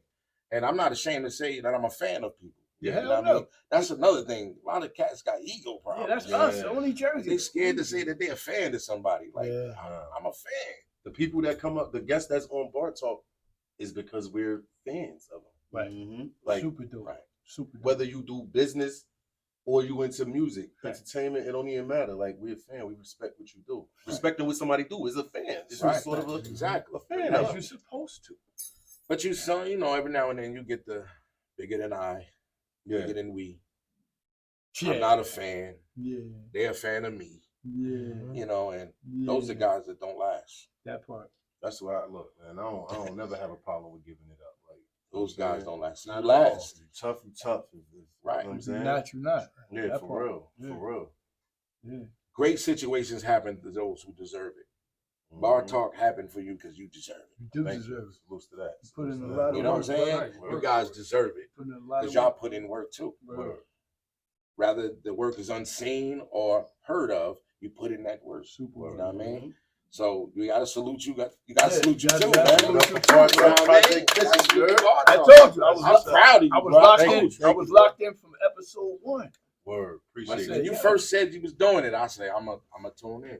And I'm not ashamed to say that I'm a fan of people. Yeah, You know what I mean? That's another thing. A lot of cats got ego Yeah, problems. that's us. Only Jersey. They scared to say that they're a fan to somebody. Like, Yeah. I'm a fan. The people that come up, the guests that's on BarTAWK is because we're fans of them. Right. Like Super dope. Right. Super dope. whether you do business or you into music, entertainment, it don't even matter. Like we're a fan, we respect what you do. Respecting what somebody do is a fan. It's Right. sort of a Exactly. fan. As Of you're supposed to. But every now and then you get the bigger than I, bigger than we. Yeah. I'm not a fan. Yeah. They're a fan of me. Yeah. And those are guys that don't last. That part. That's why I look, man. I don't never have a problem with giving it up. Like Those guys don't last. You last. Tough. Right. You know what I'm saying? You're not. Yeah, for real. Yeah. Great situations happen to those who deserve it. BarTAWK happened for you because you deserve it. You do deserve it. Salute to that. You put in a lot of work. You know what I'm saying? You guys deserve it. Because y'all put in work too. Rather the work is unseen or heard of, you put in that work. You know what I mean? So you gotta salute you. You gotta salute you too, man. I told you. I'm proud of you. I was locked in. I was locked in from episode 1. Word. Appreciate it. When you first said you was doing it, I say I'm a tune in,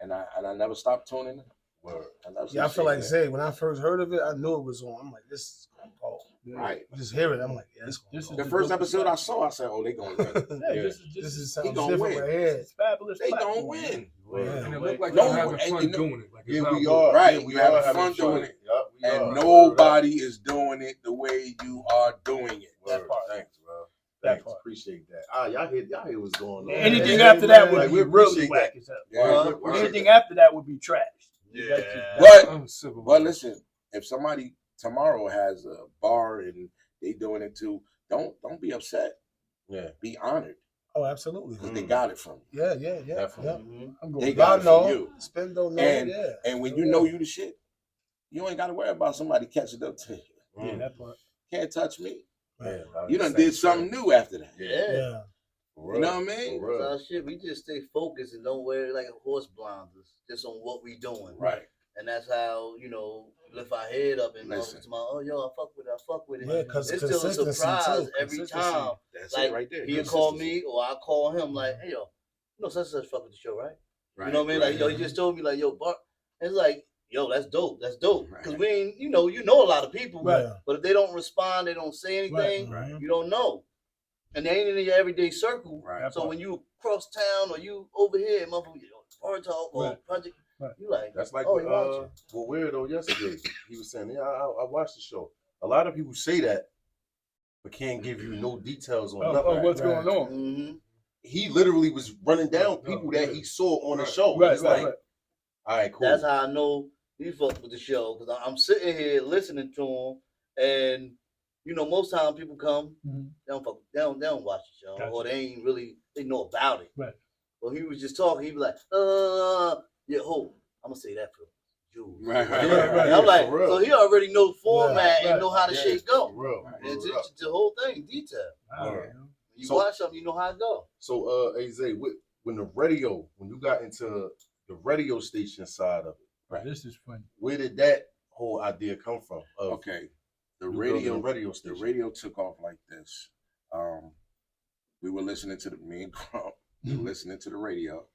and I never stopped tuning in. Word. Yeah, I feel like Zay. When I first heard of it, I knew it was on. I'm like, this is gonna go. Right. Just hear it. I'm like, yeah, this is the first episode I saw. I said, oh, they gonna win. This is something gonna different win. right here. It's fabulous. They gonna win. And it looked like y'all having fun doing it. Like we are. Right. Yeah, we having fun doing it. And nobody is doing it the way you are doing it. That part. Thanks, bro. Thanks. Appreciate that. Y'all hear what's going on. Anything after that would be really whack as hell. Anything after that would be trash. Yeah. But listen, if somebody tomorrow has a bar and they doing it too, don't be upset. Yeah. Be honored. Oh, absolutely. Because they got it from you. Yeah. Definitely. They got it from you. Spendo and when you know you the shit, you ain't got to worry about somebody catching up to you. Yeah, that part. Can't touch me. Yeah, you done did something new after that. Yeah. You know what I mean? So shit, we just stay focused and don't wear like horse blinders just on what we doing. Right. And that's how, lift our head up and listen. Oh, yo, I fuck with it. Yeah, because it's still a surprise every time. That's like, it right there. He'll call me or I call him like, hey, yo, such and such fuck with the show, right? You know what I mean? Like, yo, he just told me like, yo, Bart. It's like, yo, that's dope. That's dope. Because we ain't, you know a lot of people. Right. But if they don't respond, they don't say anything, you don't know. And they ain't in your everyday circle. Right. So when you cross town or you over here, motherfucker, BarTAWK or Project, you like, that's like what Weirdo yesterday. He was saying, yeah, I watched the show. A lot of people say that, but can't give you no details on nothing. Oh, what's going on? Mm-hmm. He literally was running down people that he saw on the show. Right. All right, cool. That's how I know he fucked with the show, because I'm sitting here listening to him, and most time people come, they don't watch the show, or they know about it. Right. Well, he was just talking. He be like, yeah, I'm gonna say that for you. Right. And I'm like, so he already knows format and know how the shit go. And the whole thing, detail. You watch something, you know how it go. So, Zay, when you got into the radio station side of it, right? This is funny. Where did that whole idea come from? Okay, the radio took off like this. We were listening to me and Grump. We were listening to the radio,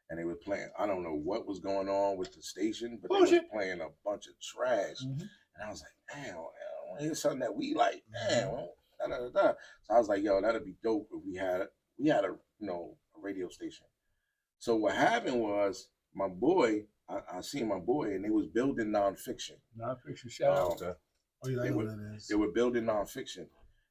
and they were playing. I don't know what was going on with the station, but they were playing a bunch of trash. And I was like, damn, I want to hear something that we like. Damn, So I was like, yo, that'd be dope if we had a radio station. So what happened was my boy, I seen my boy, and they was building nonfiction. Nonfiction show. Oh, you like what it is? They were building nonfiction,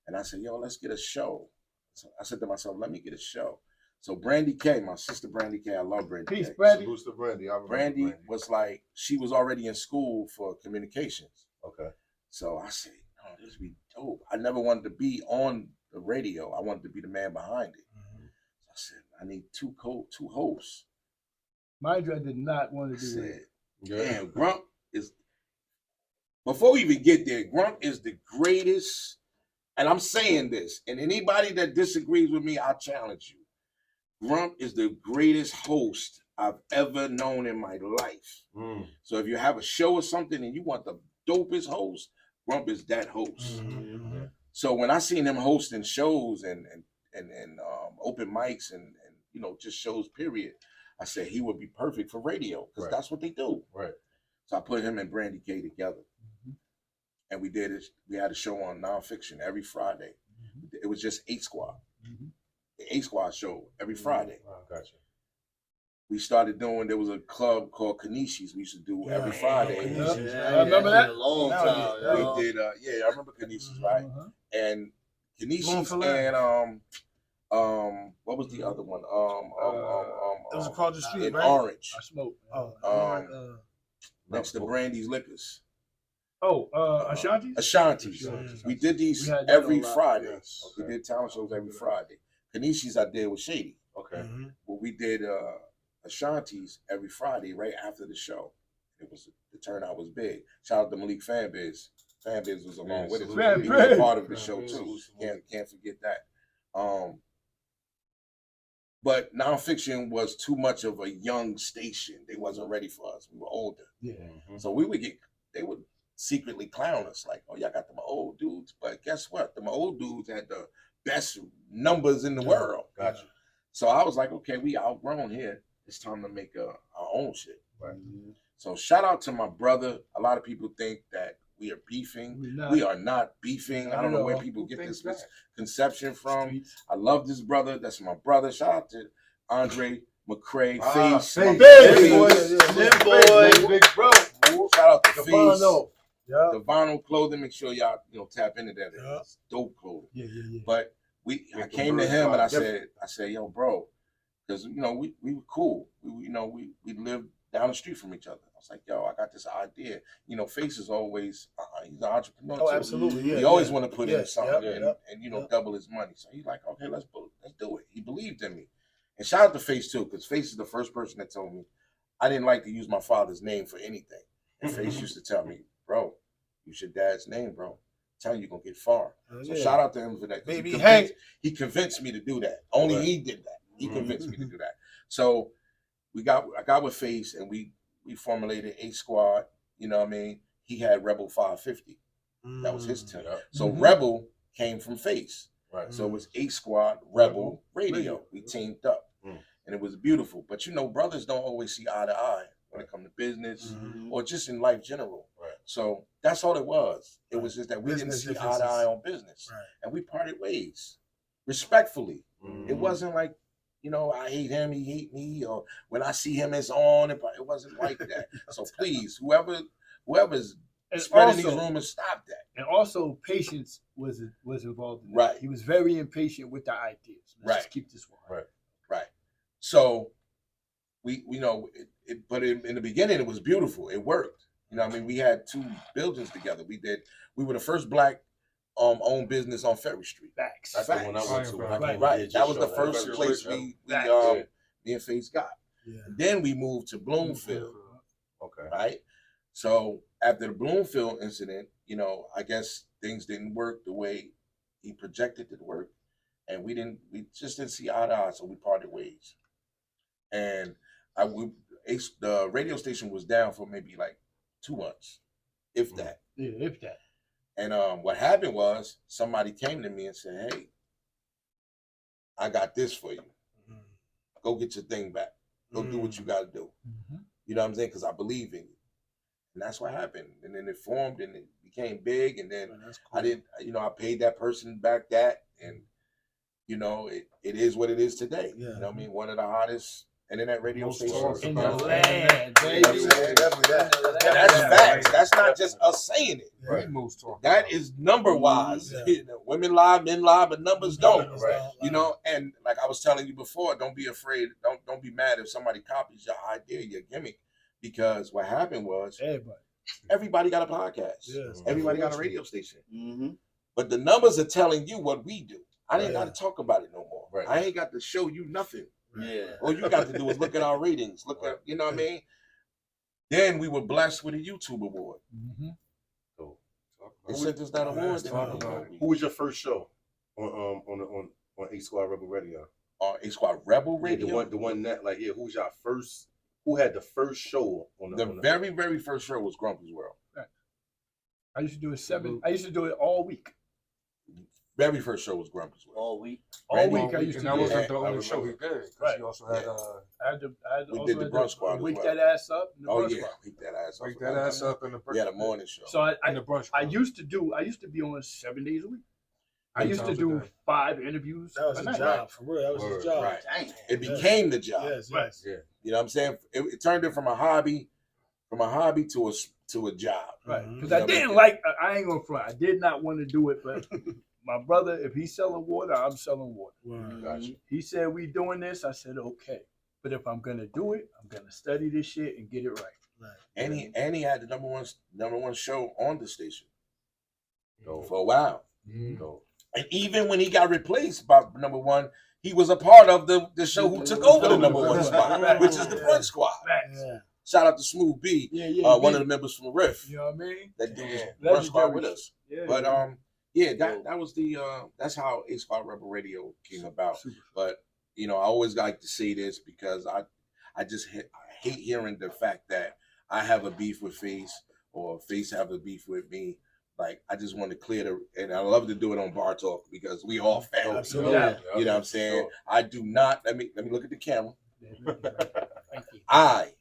and I said, yo, let's get a show. So I said to myself, let me get a show. So Brandy K, my sister Brandy K, I love Brandy Peace, K. Brandy. Salute to Brandy. Brandy was like, she was already in school for communications. Okay. So I said, oh, this would be dope. I never wanted to be on the radio. I wanted to be the man behind it. So I said, I need two hosts. Mind you, I did not want to do it. Damn, Grump is, before we even get there, Grump is the greatest, and I'm saying this, and anybody that disagrees with me, I'll challenge you. Grump is the greatest host I've ever known in my life. So if you have a show or something and you want the dopest host, Grump is that host. So when I seen him hosting shows and open mics and just shows, period, I said he would be perfect for radio because that's what they do. Right. So I put him and Brandy K together, and we did it. We had a show on nonfiction every Friday. It was just 8 Squad. The 8 Squad show every Friday. Gotcha. We started doing, there was a club called Kanishis we used to do every Friday. I remember that? A long time. We did, I remember Kanishis, right? And Kanishis and, what was the other one? It was across the street, in right? Orange. I smoked. Next to Brandy's Liquors. Ashanti's? Ashanti's. We did these every Friday. Yes. We did talent shows every Friday. Kanishi's I did with Shady. Okay. Well, we did Ashanti's every Friday right after the show. The turnout was big. Shout out to Malik Fanbiz. Fanbiz was along with us. He was a part of the show too. Can't forget that. But nonfiction was too much of a young station. They wasn't ready for us. We were older. Yeah. So they would secretly clown us like, oh, y'all got them old dudes. But guess what? Them old dudes had the best numbers in the world. Gotcha. So I was like, okay, we outgrown here. It's time to make our own shit. Right. So shout out to my brother. A lot of people think that we are beefing. We are not beefing. I don't know where people get this misconception from. I love this brother. That's my brother. Shout out to Andre McCray, Face. Big bro. Shout out to Face. Devano Clothing. Make sure y'all tap into that. It's dope clothing. Yeah. But I came to him and I said, yo, bro, because we were cool. We lived down the street from each other. I was like, yo, I got this idea. Face is always he's an entrepreneur. Oh, absolutely. Yeah. He always want to put in something and double his money. So he's like, okay, let's do it. He believed in me. And shout out to Face too, because Face is the first person that told me I didn't like to use my father's name for anything. And Face used to tell me, bro, use your dad's name, bro. I'm telling you, you're gonna get far. So shout out to him for that. Baby Hank. He convinced me to do that. Only he did that. He convinced me to do that. So I got with Face and we formulated 8 Squad. You know what I mean? He had Rebel 550. That was his team. So Rebel came from Face. Right. So it was 8 Squad Rebel Radio. We teamed up. And it was beautiful. But brothers don't always see eye to eye when it comes to business or just in life general. Right. So that's all it was. It was just that we didn't see eye to eye on business. Right. And we parted ways respectfully. It wasn't like, I hate him, he hate me, or when I see him, it's on. It wasn't like that. So please, whoever's spreading these rumors, stop that. And also, patience was involved in that. Right. He was very impatient with the ideas. Let's just keep this one. Right. So but in the beginning, it was beautiful. It worked. We had 2 buildings together. We were the first black owned business on Ferry Street. That's the one I went to. Right. That was the first place me and Face got. Yeah. And then we moved to Bloomfield. Okay. Right. So after the Bloomfield incident, I guess things didn't work the way he projected it to work. And we just didn't see eye to eye, so we parted ways. And the radio station was down for maybe like 2 months, if that. Yeah, if that. And what happened was somebody came to me and said, hey, I got this for you. Go get your thing back. Go do what you got to do. You know what I'm saying? Because I believe in you. And that's what happened. And then it formed and it became big. And then cool. I paid that person back that. And, it is what it is today. Yeah. You know what I mean? One of the hottest internet radio stations in the land. That's facts. That's not just us saying it. Right. That is number wise. Women lie, men lie, but numbers don't. Right. And like I was telling you before, don't be afraid. Don't be mad if somebody copies your idea, your gimmick, because what happened was everybody got a podcast. Yes. Everybody got a radio station. But the numbers are telling you what we do. I ain't got to talk about it no more. Right. I ain't got to show you nothing. Yeah. All you got to do is look at our ratings. Look at, you know what I mean? Then we were blessed with a YouTube award. So they sent us that award. Who was your first show on 8 Squad Rebel Radio? 8 Squad Rebel Radio? The one that, who was your first, who had the first show on the very, very first show was Grumpy's World. Right. I used to do it I used to do it all week. Very first show was Grumpy's World. All week. All week I used to do it. And that wasn't the only show he did. Right. He also had we did the Brunch Squad. Wake that ass up. Wake that ass up. Wake that ass up in the brunch. Yeah, the morning show. So I used to be on 7 days a week. I used to do 5 interviews. That was a job, for real. That was his job. Right. It became the job. Yes. Yeah. You know what I'm saying? It turned it from a hobby to a job. Right. Because I didn't like. I ain't gonna front. I did not want to do it, but my brother, if he's selling water, I'm selling water. Gotcha. He said we doing this. I said okay. But if I'm gonna do it, I'm gonna study this shit and get it right. And he had the number one show on the station for a while. And even when he got replaced by number one, he was a part of the show who took over the number one spot, which is the Front Squad. Shout out to Smooth B, one of the members from Riff. You know what I mean? That dude was Front Squad with us. But that was that's how 8squad Rebel Radio came about. But I always like to say this because I just hate hearing the fact that I have a beef with Face or Face have a beef with me. Like, I just want to clear and I love to do it on BarTAWK because we all family. You know what I'm saying? Sure. I do not, let me look at the camera. I,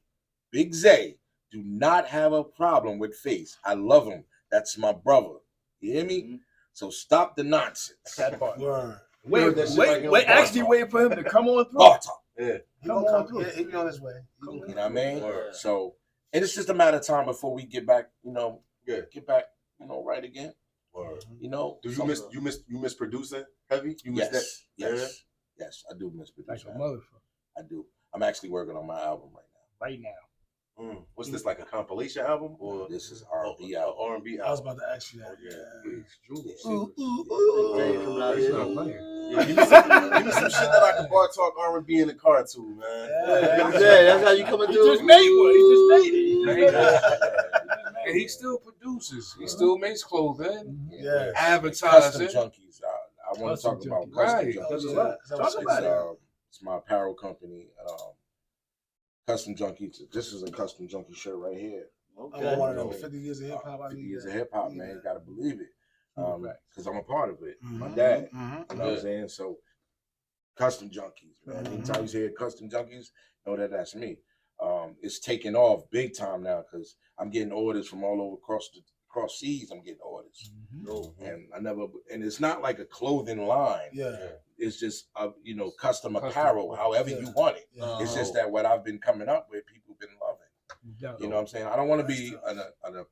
Big Zay, do not have a problem with Face. I love him. That's my brother. You hear me? So stop the nonsense. That part. Wait, actually wait for him to come on through. BarTAWK. Yeah. He'll be on his way. You know what I mean? So, and it's just a matter of time before we get back, right again. Do you miss producing heavy? You miss that? Yes, I do miss producing. Like a motherfucker. I do. I'm actually working on my album right now. What's this, like a compilation album or this is R&B album? R&B album. I was about to ask you that. Give me some shit that I can BarTAWK R&B in the car too, man. That's how you coming through. He just made it. And he still produces. He still makes clothing. Yeah. Advertising. Custom Junkies. I want to talk about Custom Junkies. It's my apparel company. Custom Junkies. This is a Custom Junkie shirt right here. Okay. I'm one of them 50 years of hip hop. 50 years of hip hop, man. You gotta believe it. Because I'm a part of it. My dad. You know what I'm saying? So, Custom Junkies, man. Anytime you say Custom Junkies, know that that's me. It's taking off big time now because I'm getting orders from all over across seas. I'm getting orders, and it's not like a clothing line. It's just custom apparel, however you want it. It's just that what I've been coming up with, people have been loving. You know what I'm saying? I don't want to be a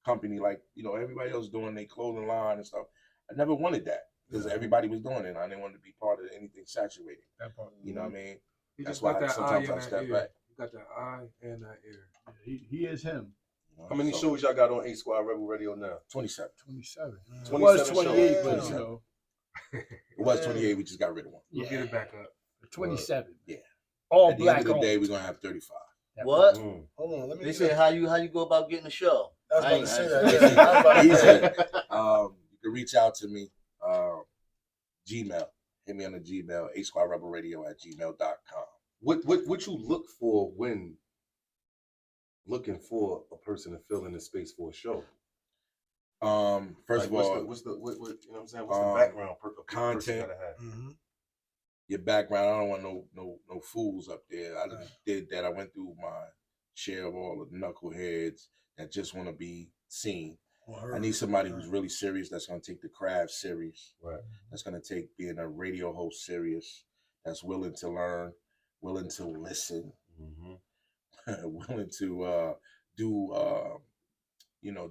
company like everybody else doing their clothing line and stuff. I never wanted that because everybody was doing it. I didn't want to be part of anything saturated. You know what I mean? That's why sometimes I step back. Got that eye and that ear. He is him. How many shows y'all got on 8squad Rebel Radio now? 27. 27. It was 28, but it was 28. We just got rid of one. We'll get it back up. 27. Yeah. All At the black. end of the day, we're gonna have 35. What? Hold on. Let me. They said how you go about getting a show. I was about to say that. You can reach out to me. Gmail. Hit me on the Gmail. 8squadRebelRadio@gmail.com. What you look for when looking for a person to fill in the space for a show? First of all, what's the you know what I'm saying? What's the background? Content. Your background. I don't want no fools up there. I did that. I went through my share of all the knuckleheads that just want to be seen. I need somebody who's really serious. That's going to take the craft serious. Right. That's going to take being a radio host serious. That's willing to learn. Willing to listen, willing to do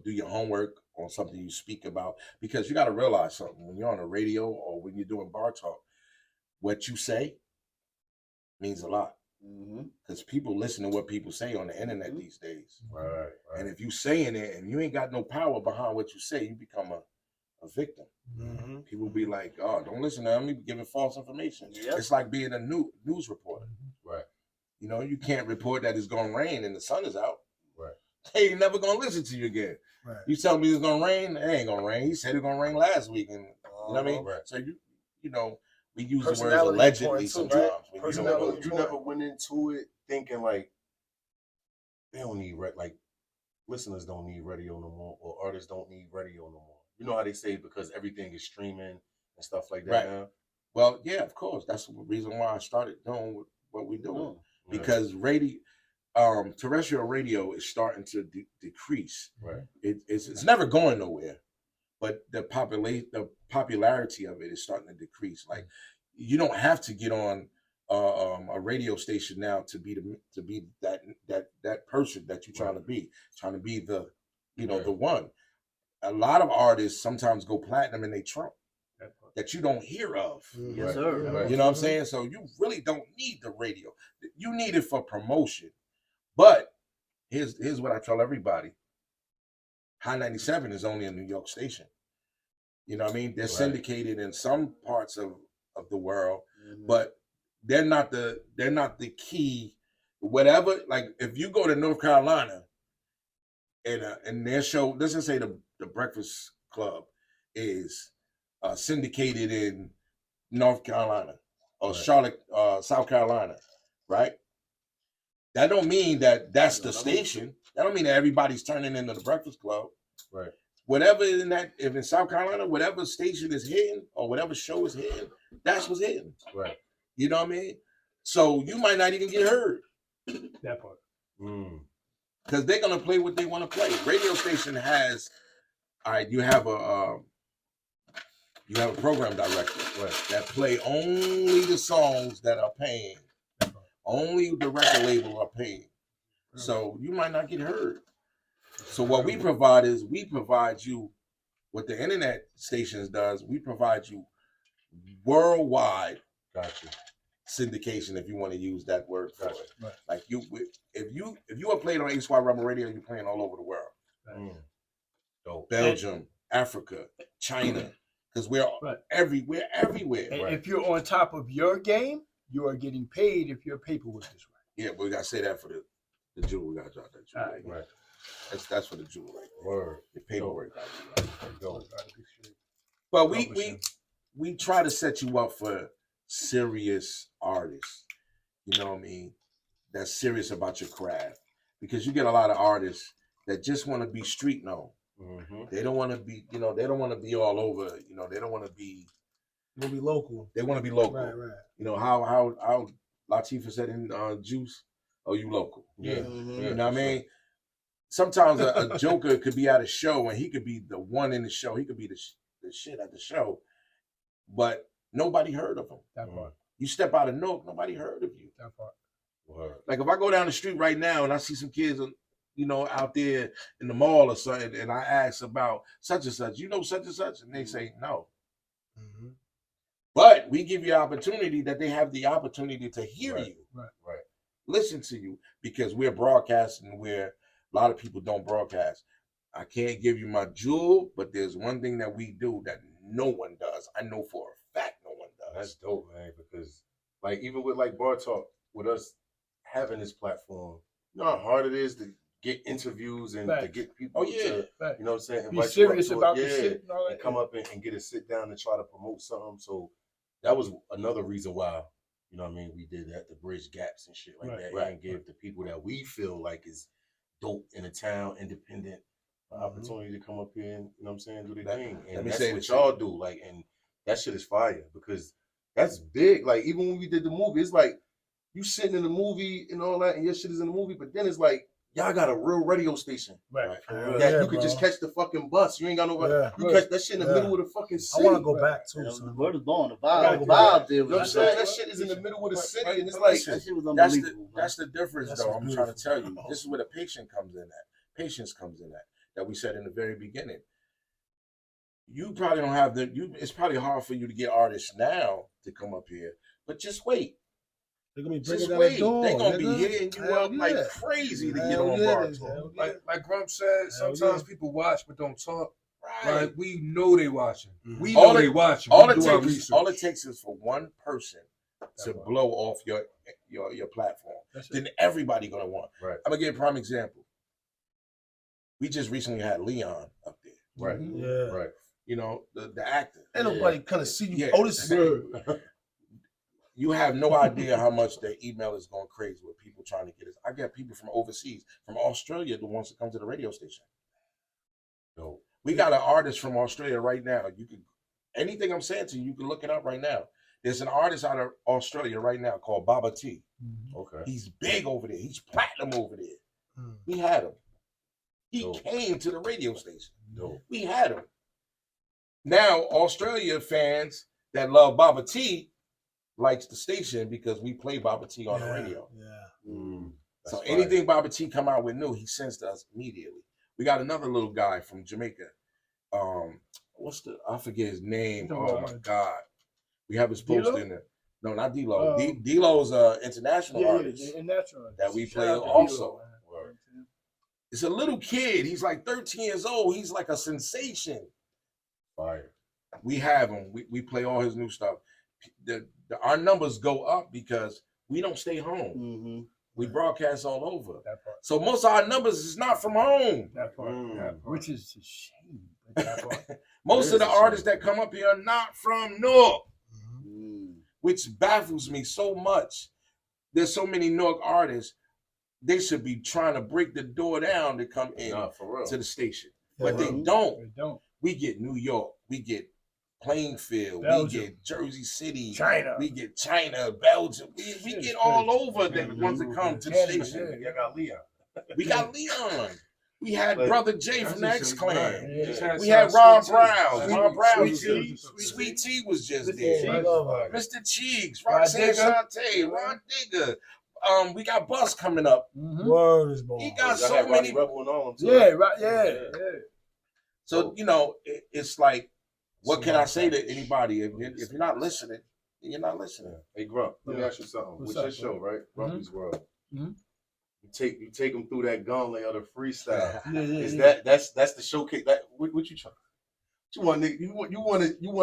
your homework on something you speak about, because you got to realize something when you're on the radio or when you're doing BarTAWK, what you say means a lot, because people listen to what people say on the internet these days. Right. And if you saying it and you ain't got no power behind what you say, you become a victim. People be like, "Oh, don't listen to them. He be giving false information." It's like being a news reporter. Right. You can't report that it's gonna rain and the sun is out. Right. They ain't never gonna listen to you again. Right. You tell me it's gonna rain, it ain't gonna rain. He said it's gonna rain last week, and you know what I mean. Right. So we use the words allegedly sometimes. Right? You never went into it thinking like they don't need listeners don't need radio no more, or artists don't need radio no more. You know how they say because everything is streaming and stuff like that now? Well, yeah, of course. That's the reason why I started doing what we're doing. Because terrestrial radio is starting to decrease. Right. It's never going nowhere, but the popularity of it is starting to decrease. Like, you don't have to get on a radio station now to be that person that you're trying to be the the one. A lot of artists sometimes go platinum and they trump that you don't hear of. Yes, sir. Right. You know what I'm saying? So you really don't need the radio. You need it for promotion. But here's what I tell everybody. High 97 is only a New York station. You know what I mean? They're syndicated in some parts of the world, but they're not the key. Whatever, like if you go to North Carolina and their show, let's just say the Breakfast Club is syndicated in North Carolina or Charlotte, South Carolina, right? That don't mean that that's the station. That don't mean that everybody's turning into the Breakfast Club. Right. Whatever if in South Carolina, whatever station is hitting or whatever show is hitting, that's what's hitting. Right. You know what I mean? So you might not even get heard. That part. Because they're gonna play what they want to play. Radio station has, all right, you have a program director that play only the songs that are paying. Only the record label are paying. So you might not get heard. So what we provide is we provide you what the internet stations does. We provide you worldwide syndication, if you want to use that word for it. Right. Like if you are playing on 8squadRebelRadio, you're playing all over the world. Belgium, Africa, China, because we're everywhere. And if you're on top of your game, you are getting paid if your paperwork is right. Yeah, but we gotta say that for the jewel. We gotta drop that jewel. Right. That's for the jewel right there. Word. The paperwork. But we try to set you up for serious artists. You know what I mean? That's serious about your craft. Because you get a lot of artists that just want to be street known. They don't want to be, they don't want to be all over, they don't want to be local. They want to be local. Right. You know how Latifah said in Juice, "Oh, you local." Yeah. You know what I mean? Sometimes a joker could be at a show and he could be the one in the show. He could be the shit at the show, but nobody heard of him. That part. You step out of Newark, nobody heard of you. That part. Like if I go down the street right now and I see some kids, out there in the mall or something, and I ask about such and such, such and such, and they say no. But we give you opportunity that they have the opportunity to hear you, listen to you, because we're broadcasting where a lot of people don't broadcast. I can't give you my jewel, but there's one thing that we do that no one does. I know for a fact no one does. That's dope, man, because like even with like BarTAWK, with us having this platform, you know how hard it is to get interviews and to get people to, you know what I'm saying, be serious about the shit and come up and get a sit down and try to promote something. So that was another reason why, you know what I mean, we did that to bridge gaps and shit like that, and give the people that we feel like is dope in the town, independent, opportunity to come up here and, you know what I'm saying, do their thing. And that's what y'all do, like, and that shit is fire because that's big. Like, even when we did the movie, it's like you sitting in the movie and all that, and your shit is in the movie, but then it's like, y'all got a real radio station. Right. That you could just catch the fucking bus. You ain't got nobody. You catch that shit in the middle of the fucking city. I want to go back too. Word is born. The vibe there. You know what I'm saying? That shit is in the middle of the city, and it's like that shit was unbelievable. That's the difference, though. I'm trying to tell you. This is where the patience comes in at. Patience comes in at. That we said in the very beginning. You probably don't have it's probably hard for you to get artists now to come up here, but just wait. They're gonna be just wait. They're gonna be hitting you up like crazy to get on BarTAWK. Like Grump said, sometimes people watch but don't talk. Right. We know they watching. We know they watching. All it takes is for one person to blow off your platform. Then everybody gonna want. Right. I'm gonna give a prime example. We just recently had Leon up there. Right. Yeah. Right. You know, the actor. Ain't nobody kind of see you. Yeah. Oh, this is You have no idea how much their email is going crazy with people trying to get us. I get people from overseas, from Australia, that wants to come to the radio station. So we got an artist from Australia right now. You can anything I'm saying to you, you can look it up right now. There's an artist out of Australia right now called Baba T. Okay. He's big over there. He's platinum over there. We had him. He came to the radio station. We had him. Now, Australia fans that love Baba T likes the station because we play Baba T on the radio. So anything Baba T come out with new, he sends to us immediately. We got another little guy from Jamaica. I forget his name. Oh my God. We have his post in there. No, not D-Lo. D-Lo's an international artist that we play also. It's a little kid. He's like 13 years old. He's like a sensation. Fire. We have him. We play all his new stuff. Our numbers go up because we don't stay home. Mm-hmm. We broadcast all over. So most of our numbers is not from home. That part. Which is a shame. That part. Most of the artists that come up here are not from Newark, which baffles me so much. There's so many Newark artists. They should be trying to break the door down to come in to the station. But they don't. We get New York. We get Plainfield. Belgium. We get Jersey City. China. We get China, Belgium. We get all over the ones that come to the station. You got Leon. We got Leon. We had Brother Jay from the X-Clan. We had had Ron Brown. Ron Brown. Sweet Tea was just there. Mr. Cheeks, Roxanne Shante, Ron Digger. We got Bus coming up. Word is born. He got so many. Yeah. So you know, it's like, what can I say to anybody? If you're not listening, then you're not listening. Hey Grump, let me ask you something. With your show, right, Grumpy's World, you take them through that gauntlet of the freestyle. Is that's the showcase? That what you try? You want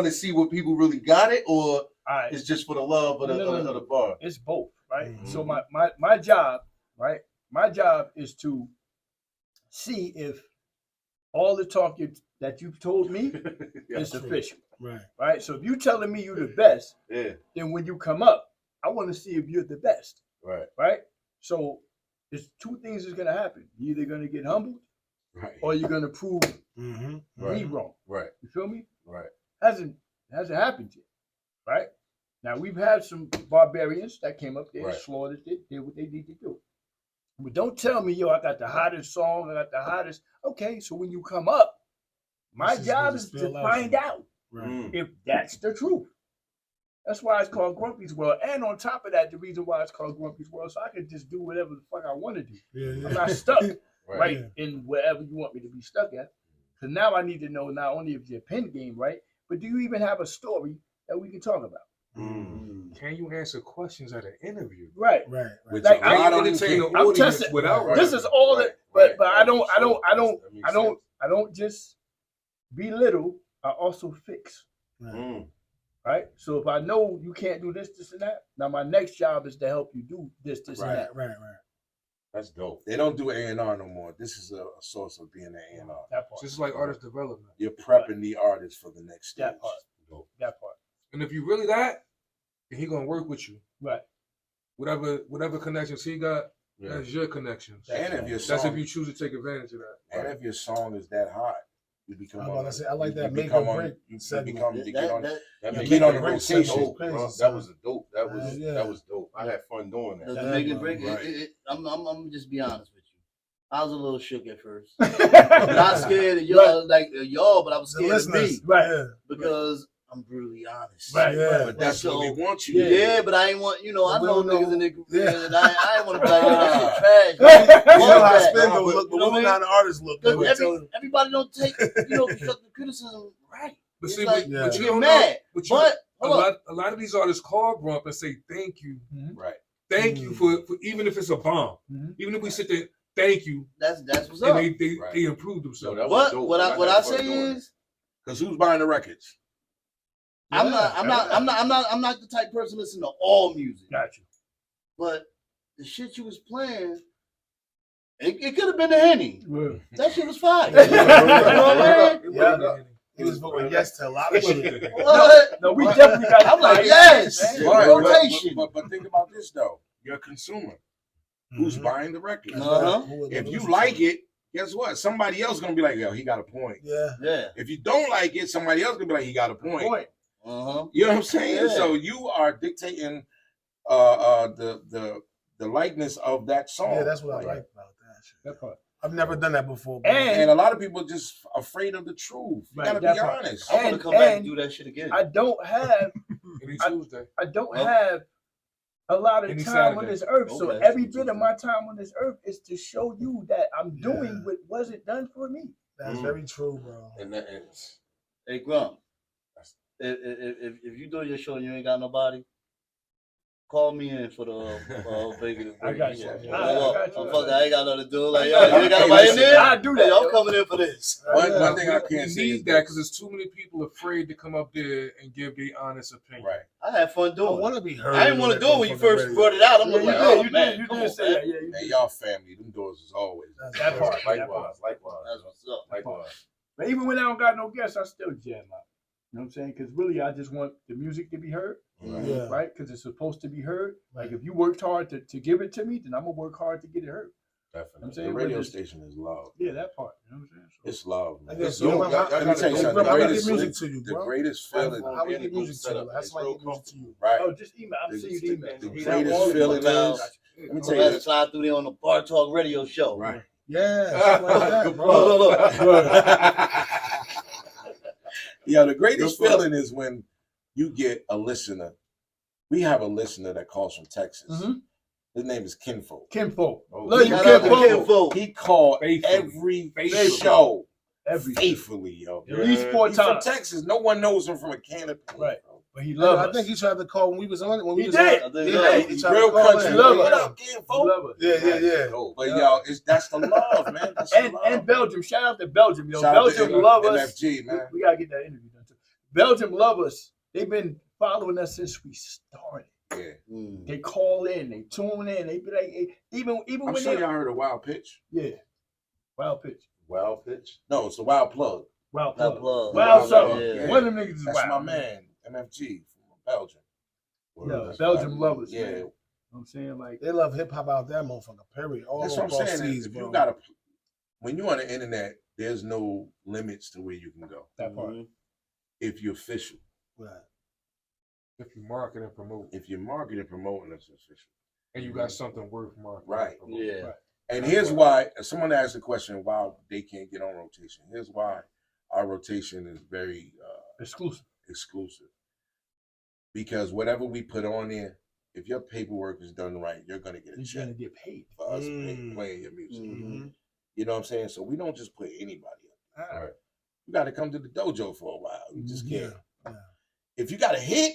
to see what people really got it, or it's just for the love of the bar? It's both, right? So my job, right? My job is to see if all the talk that you've told me is official, right? So if you're telling me you're the best, then when you come up, I want to see if you're the best, right? So there's two things that's gonna happen. You're either gonna get humbled, or you're gonna prove me wrong. Right. You feel me? Right. Hasn't happened yet, right? Now we've had some barbarians that came up there, slaughtered it, did what they need to do. But don't tell me, yo, I got the hottest song, I got the hottest. Okay, so when you come up, my job is to find out if that's the truth. That's why it's called Grumpy's World. And on top of that, the reason why it's called Grumpy's World, so I can just do whatever the fuck I want to do. I'm not stuck in wherever you want me to be stuck at. Because now I need to know not only if your pen game right, but do you even have a story that we can talk about? Can you answer questions at an interview? Right. Like I'm testing. This is all that, but I don't just belittle. I also fix. Right. So if I know you can't do this, and that, now my next job is to help you do this, and that. Right. That's dope. They don't do A&R no more. This is a source of being an A&R. That part. This is like artist development. You're prepping the artist for the next stage. That part. That part. And if you really that, then he gonna work with you. Right. Whatever connections he got, that's your connections. And if your that's if you choose to take advantage of that. And if your song is that hot, you become. I like that make or break. You get on the rotation. That was dope. That was dope. I had fun doing that. The make and break. I'm gonna just be honest with you. I was a little shook at first. Not scared of y'all, but I was scared of me. Right. Because I'm brutally honest. Right. But that's what we want you. Yeah, but I ain't want, I know niggas and niggas, and I ain't want to be like, that shit trash. You know how Spindle look, but we know how the artists look. Everybody don't take, constructive criticism right. But see, like, but you get don't mad. Know, but a lot of these artists call Grump and say thank you. Right. Thank you for even if it's a bomb. Even if we sit there, thank you. That's what's up. And they improve themselves. What I say is, because who's buying the records? I'm not the type person to listen to all music. Got you. But the shit you was playing, it could have been a Henny. That shit was fire. You know what I mean? He was voting yes to a lot of shit. No, we definitely got. I'm like, yes. Rotation. But think about this though. You're a consumer. Who's buying the record? If you like it, guess what? Somebody else gonna be like, yo, he got a point. Yeah. If you don't like it, somebody else gonna be like, he got a point. You know what I'm saying? Yeah. So you are dictating the likeness of that song. Yeah, that's what I like about that shit. That part. I've never done that before. And a lot of people just afraid of the truth. You gotta be honest. I'm gonna come back and do that shit again. I don't have I don't have a lot of time on this earth. So every bit of my time on this earth is to show you that I'm doing what wasn't done for me. That's very true, bro. And that is, hey Grump, if you do your show and you ain't got nobody, Call me in for the Vegas. I got you. I ain't got nothing to do. Like, yo, you ain't got nobody in there? I do that. I'm coming in for this. One thing I can't say need is that because there's too many people afraid to come up there and give their honest opinion. Right. I had fun doing it. I want to be heard. I didn't want to do it when you first brought it out. I'm like, oh, man. You did say that. Yeah, you Hey, y'all family, them doors is always. that part. Likewise. That's what's up. Likewise. But even when I don't got no guests, I still jam out. You know what I'm saying? Because really, I just want the music to be heard, Yeah. right? Because it's supposed to be heard. Like, if you worked hard to give it to me, then I'm going to work hard to get it heard. Definitely. I'm saying, The radio station is love. Yeah, that part. You know what I'm saying? So, It's love, man. I guess Yo, let me tell you something. How we get greatest- music to you, The bro? greatest feeling, How we get music to you? How somebody get music to you? right? oh, just email. I'm seeing you email. The He greatest all feeling email. is, let me So tell you let's this. slide through there on the BarTAWK radio show. Right. Yeah, something like that, bro. Look. Yeah, the greatest feeling is when you get a listener. We have a listener that calls from Texas. Mhm. His name is Kinfolk. Kinfolk. Oh, Love you, Shout out to Kinfolk. Kinfolk. He called Faithfully. every show Every faithfully, yo. At least 4 He's from times. Texas. No one knows him from a can of paint, Right. bro. But he loves us. I think he tried to call when we was on it. When we He was did. on. He Yeah, did. he tried Real to call country. in. Love What us. up, He Kinfolk? loves us. Yeah. But yo, that's the love, man. That's the love. And Belgium. Shout out to Belgium, yo. Shout out to Belgium love us. MFG, man. We gotta get that interview done too. Belgium love us. They've been following us since we started. Yeah. They call in, they tune in, they be like, hey, even I'm when sure they, y'all heard a wild pitch. yeah, wild pitch, Wild pitch. No, it's a wild plug. wild That plug, plug. wild something. Yeah. One of them niggas is That's wild. my man, MFG from Belgium. Yeah, That's Belgium right. love us. Yeah. Man. You know what I'm saying, like, They love hip hop out there, motherfucker. Period. All That's what I'm across saying. seas, If bro. you gotta, when you're on the internet, there's no limits to where you can go. that part. If you're official, Right. If you market and promote, if you're marketing and promoting, it's official. and you got something worth marketing. Right. and promoting. Yeah. And here's why. Someone asked the question why they can't get on rotation. Here's why our rotation is very Exclusive. exclusive. Because whatever we put on there, if your paperwork is done right, you're gonna get a You're check gonna get paid. for us playing your music. Mhm. You know what I'm saying? So we don't just put anybody up. Right. You got to come to the dojo for a while. You just can't. Yeah. If you got a hit,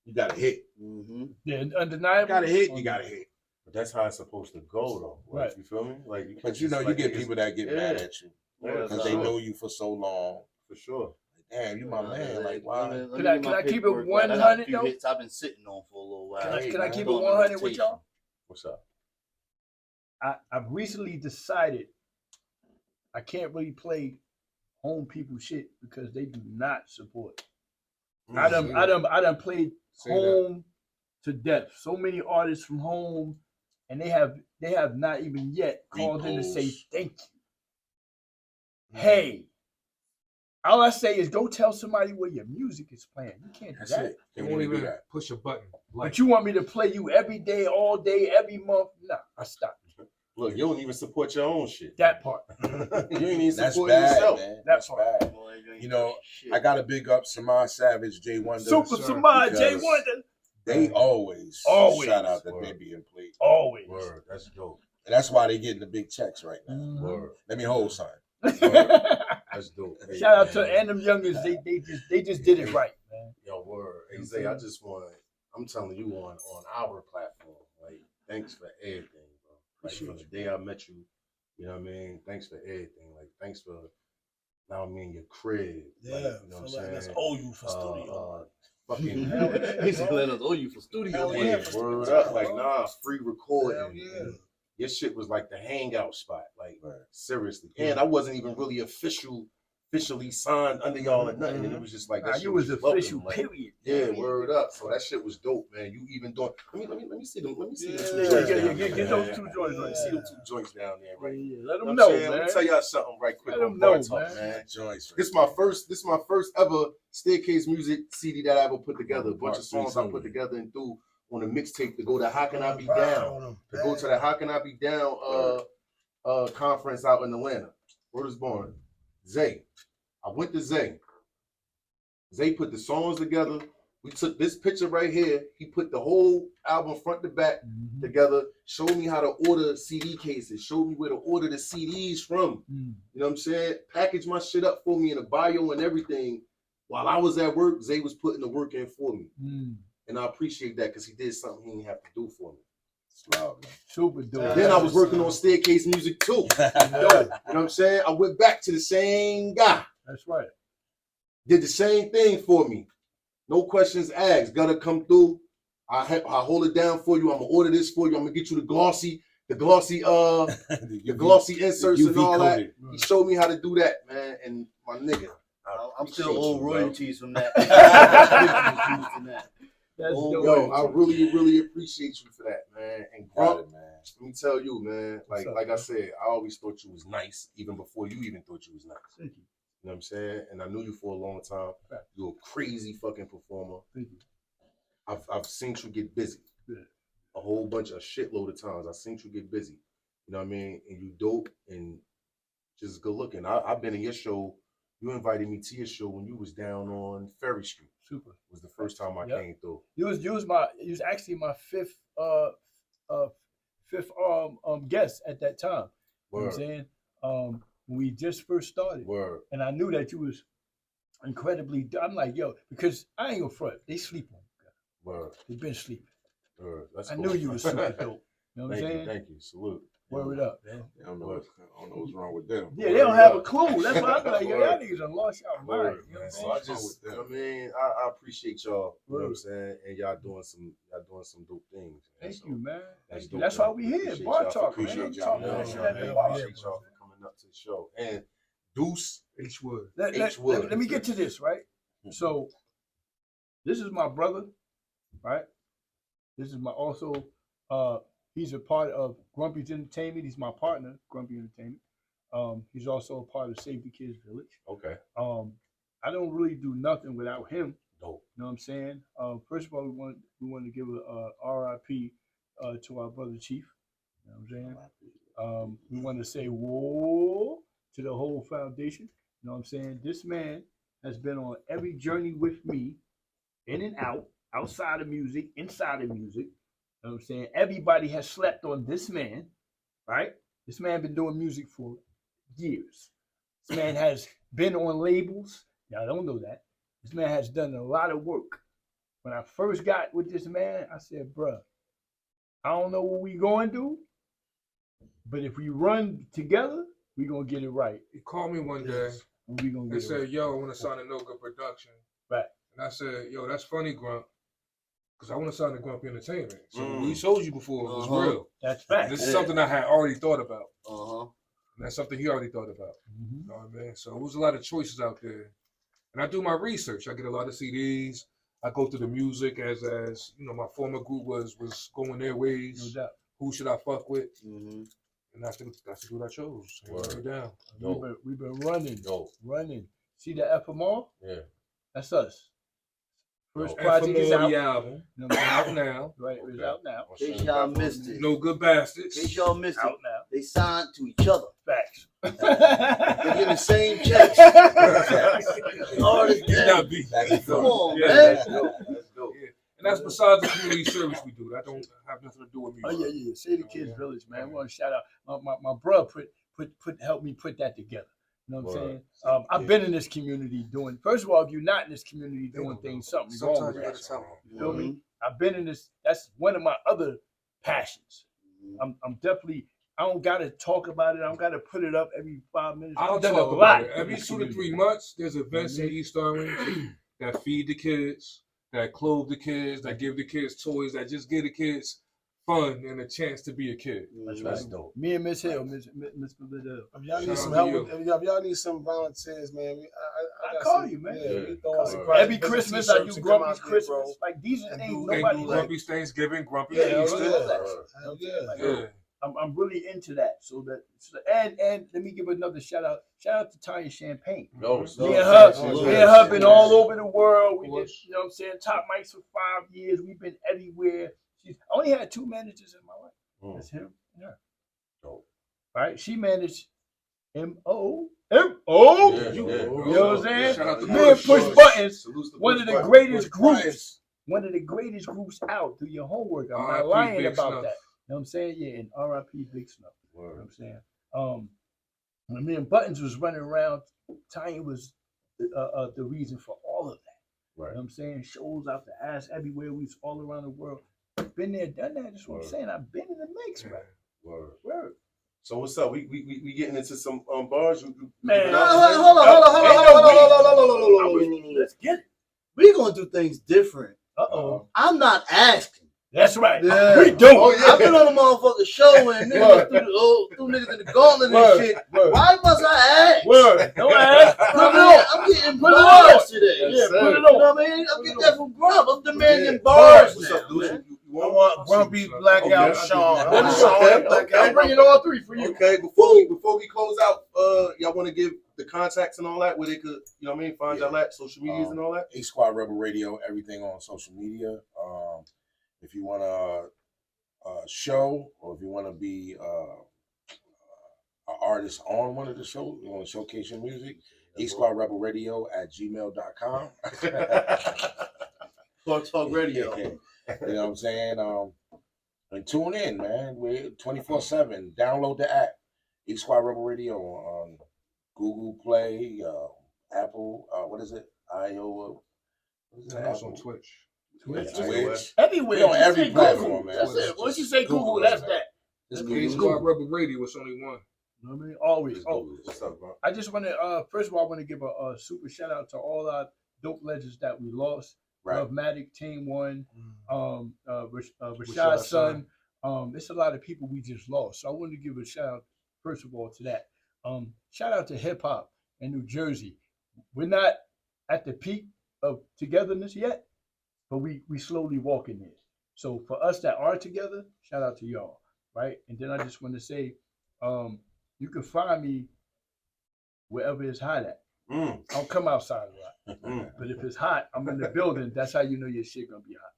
you got a hit. Mhm. Yeah, You undeniable. got a hit, you got a hit. But that's how it's supposed to go, though. Like, Right. You feel me? Like, you But you know, you get people that get mad at you Yeah, because for they sure. know you for so long. For sure. Damn, you my man. Like, why? Let me Can I- get can my I keep it paperwork right. I got a 100 few though? hits I've been sitting on for a little while. Can I man. keep it Doing the 100 with rotation. y'all? What's up? I've recently decided I can't really play home people shit because they do not support. I done played Say that. home to death. So many artists from home, and they have not even yet called in to say Repose. thank you. Hey, all I say is go tell somebody where your music is playing. You can't do That's that. it. They They won't want to do even that. push a button. But you want me to play you every day, all day, every month? Nah, I stopped. Look, you don't even support your own shit. That part. You ain't even That's supporting bad, yourself. man. That's That's bad. Boy, you ain't You know, doing shit. I got to big up Samaj Savage, Jay Wonder. Super sir, Samaj, J because- Wonder. They always Always. shout out that Word. they being played. Always. Word. That's dope. And that's why they getting the big checks right now. Mhm. Word. Let me hold son. That's dope. Hey, Shout out to man. and them youngers. They just did it right, man. Yo, word. Hey, Zay, I just want, I'm telling you on our platform, like, thanks for everything, bro. Like, from the day I met you, you know what I mean? Thanks for everything. Like, thanks for allowing me in your crib. Yeah. Like, you know what I'm Feel like that's saying? owe you for studio. Fucking He said, "Let us owe you for studio." Hell man. yeah. yeah, word up. Like, nah, free recording. Hell yeah. And your shit was like the hangout spot. Like, Right. seriously. And I wasn't even really officially signed under y'all or nothing. And it was just like, that Nah, shit you was just official, bubbling, like, period. yeah, word up. So that shit was dope, man. You even doing? Let me see them. Let me see them two Yeah, joints yeah, down get there. those two joints Let right me see there. them two joints down there, right? Yeah, let You them know what know, I'm saying? man. Let me tell y'all something right quick Let on them know, BarTAWK, man. man. Joints. This is my first ever Staircase Music CD that I ever put together. A bunch of songs I put together and threw on a mixtape to go to How Can I Be Down? To go to the How Can I Be Down conference out in Atlanta. Word is born. Zay. I went to Zay. Zay put the songs together. We took this picture right here. He put the whole album front to back together. Showed me how to order CD cases. Showed me where to order the CDs from. You know what I'm saying? Packaged my shit up for me in a bio and everything. While I was at work, Zay was putting the work in for me. And I appreciate that because he did something he didn't have to do for me. Super dope. Then I was working on Staircase Music too. You know what I'm saying? I went back to the same guy. That's right. Did the same thing for me. No questions asked. Gotta come through. I hold it down for you. I'm gonna order this for you. I'm gonna get you the glossy inserts and all that. He showed me how to do that, man. And my nigga, I'm still old royalties from that. Yo, I really, really appreciate you for that, man. And Grump, let me tell you, man, like I said, I always thought you was nice, even before you even thought you was nice. Thank you. You know what I'm saying? And I knew you for a long time. You're a crazy fucking performer. Thank you. I've seen you get busy. Yeah. A whole bunch of shitload of times. I've seen you get busy. You know what I mean? And you dope and just good looking. I've been in your show. You invited me to your show when you was down on Ferry Street. Super. Was the first time I came through. You was actually my fifth guest at that time. You know what I'm saying? When we just first started. And I knew that you was incredibly, I'm like, yo, because I ain't gonna front. They sleep on you. They've been sleeping. I knew you was super dope. You know what I'm saying? Thank you. Salute. Word up, man. I don't know what's wrong with them. Yeah, they don't have a clue. That's why I'm like, yo, y'all niggas done lost y'all mind. You know what I'm saying? I mean, I appreciate y'all. You know what I'm saying? And y'all doing some dope things. Thank you, man. That's dope. That's why we here. BarTAWK, man. Appreciate y'all for coming up to the show. And Deuce H Wood. Let me get to this, right? So this is my brother, right? This is my also he's a part of Grumpy's Entertainment. He's my partner, Grumpy Entertainment. He's also a part of Save the Kids Village. Okay. I don't really do nothing without him. Dope. You know what I'm saying? First of all, we want to give a RIP to our brother Chief. You know what I'm saying? We want to say whoa to the whole foundation. You know what I'm saying? This man has been on every journey with me, in and out, outside of music, inside of music. You know what I'm saying? Everybody has slept on this man, right? This man been doing music for years. This man has been on labels. Y'all don't know that. This man has done a lot of work. When I first got with this man, I said, bruh, I don't know what we going to do, but if we run together, we going to get it right. He called me one day and we gonna and said, yo, I want to sign a No Good production. Right. And I said, yo, that's funny, Grump, because I want to sign to Grumpy Entertainment. So we told you before it was real. That's fact. This is something I had already thought about. And that's something he already thought about. You know what I mean? So it was a lot of choices out there. And I do my research. I get a lot of CDs. I go through the music as you know, my former group was going their ways. No doubt. Who should I fuck with? And that's what I chose. Down. We've been running. Running. See the FMR? Yeah. That's us. First project is out. The album. Out now. Right, it's out now. In case y'all missed it. No Good Bastards. In case y'all missed it. Out now. They signed to each other. Facts. They're getting the same checks. Come on, man. Let's go. And that's besides the community service we do. That don't have nothing to do with me. Oh yeah. Save the Kids Village, man. I want to shout out my brother helped me put that together. You know what I'm saying? I've been in this community doing. First of all, if you're not in this community doing things, something's wrong with that. You feel me? I've been in this. That's one of my other passions. I'm definitely. I don't gotta talk about it. I don't gotta put it up every 5 minutes. I'll talk about it. Every 2 to 3 months, there's events in East Orange that feed the kids, that clothe the kids, that give the kids toys, that just give the kids fun and a chance to be a kid. That's dope. Me and Miss Hill, Miss Liddell. If y'all need some help, if y'all need some volunteers, man, I call you, man. Yeah. Every Christmas I do Grumpy's Christmas. Like these are things nobody do Grumpy's Thanksgiving, Grumpy's Easter. I'm really into that. And let me give another shout out. Shout out to Tanya Champagne. Me and her been all over the world. We did, you know what I'm saying, top mics for 5 years. We've been everywhere. I only had 2 managers in my life. That's him and her. Right? She managed M.O. You know what I'm saying? Man, push buttons. One of the greatest groups. One of the greatest groups out. Do your homework. I'm not lying about that. You know what I'm saying? Yeah, and R.I.P. Big Snuff. You know what I'm saying? When me and Buttons was running around, Tanya was the reason for all of that. You know what I'm saying? Shows out the ass everywhere. We was all around the world. Been there, done that. That's what I'm saying. I've been in the mix, man. Word. So what's up? We getting into some bars. Man, hold on. Let's get it. We gonna do things different. I'm not asking. That's right. Yeah. We do. I've been on a motherfucking show and niggas threw niggas in the gauntlet and shit. Why must I ask? Don't ask. I'm getting bars today. Yeah, put it on. You know what I mean? I'm getting that from Grump. I'm demanding bars. What's up, dude? I want Grumpy, Blackout, Sean. I'm bringing all three for you. Okay, before we close out, y'all want to give the contacts and all that where they could, you know what I mean, find y'all at social medias and all that? 8squadRebelRadio, everything on social media. If you want a show or if you want to be an artist on one of the shows, you want to showcase your music, 8squadRebelRadio@gmail.com. BarTAWK Radio. You know what I'm saying? And tune in, man. We're 24/7. Download the app, 8squadRebelRadio on Google Play, Apple. What is it? IO. That's on Twitch. Everywhere. We're on every platform, man. That's it. Once you say Google, that's that. It's 8squadRebelRadio. It's only one. You know what I mean? Always. What's up, bro? I just want to, first of all, I want to give a super shout out to all our dope legends that we lost. Right. Matic, Team One, Rashad's son. It's a lot of people we just lost. So I wanted to give a shout out, first of all, to that. Shout out to hip hop in New Jersey. We're not at the peak of togetherness yet, but we slowly walking there. So for us that are together, shout out to y'all, right? And then I just want to say, you can find me wherever it's hot at. I don't come outside a lot, but if it's hot, I'm in the building. That's how you know your shit gonna be hot.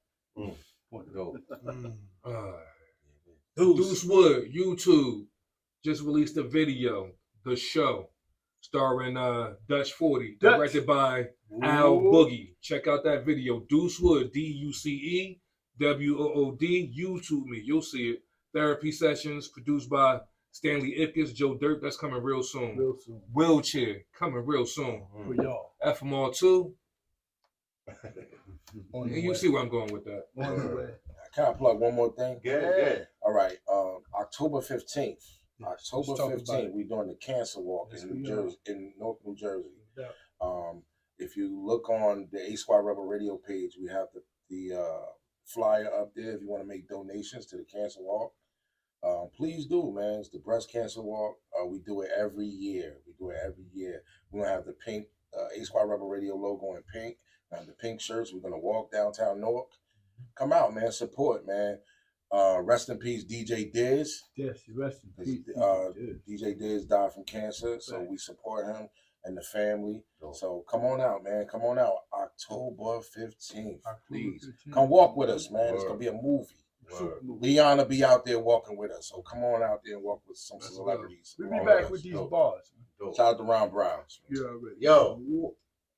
Deuce Wood, YouTube, just released a video, The Show, starring Dutch 40, directed by Al Boogie. Check out that video. Deuce Wood, DUCEWOOD, YouTube me. You'll see it. Therapy sessions produced by Stanley Ipkiss, Joe Dirt. That's coming real soon. Wheelchair coming real soon. For y'all. FMR2. And you see where I'm going with that. Can I plug one more thing? Yeah. All right. October 15th. October 15th, we're doing the Cancer Walk in New Jersey, in North New Jersey. If you look on the 8squadRebel Radio page, we have the flyer up there if you want to make donations to the Cancer Walk. Please do, man. It's the Breast Cancer Walk. We do it every year. We're going to have the pink 8squadRebel Radio logo in pink. We have the pink shirts. We're going to walk downtown Newark. Come out, man. Support, man. Rest in peace, DJ Diz. Yes, rest in peace. DJ Diz died from cancer, so we support him and the family. So come on out, man. Come on out. October 15th, please. Come walk with us, man. It's going to be a movie. Leon will be out there walking with us. So come on out there and walk with some celebrities. We'll be back with these bars. Shout out to Ron Browns. Yo.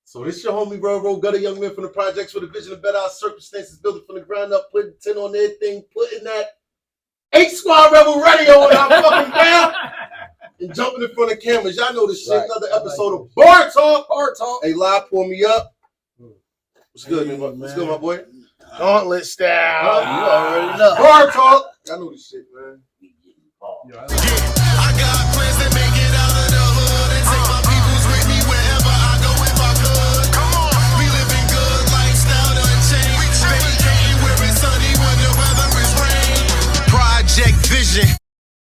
So this your homie, bro, Gutter, young man from the projects with a vision of better circumstances, building from the ground up, putting 10 on everything, putting that 8squadRebel Radio in our fucking down and jumping in front of cameras. Y'all know this shit. Right. Another episode of BarTAWK. Hey, live, pour me up. What's good, man? What's good, my boy? Gauntlet style. You already know. BarTAWK. Y'all know this shit, man. I got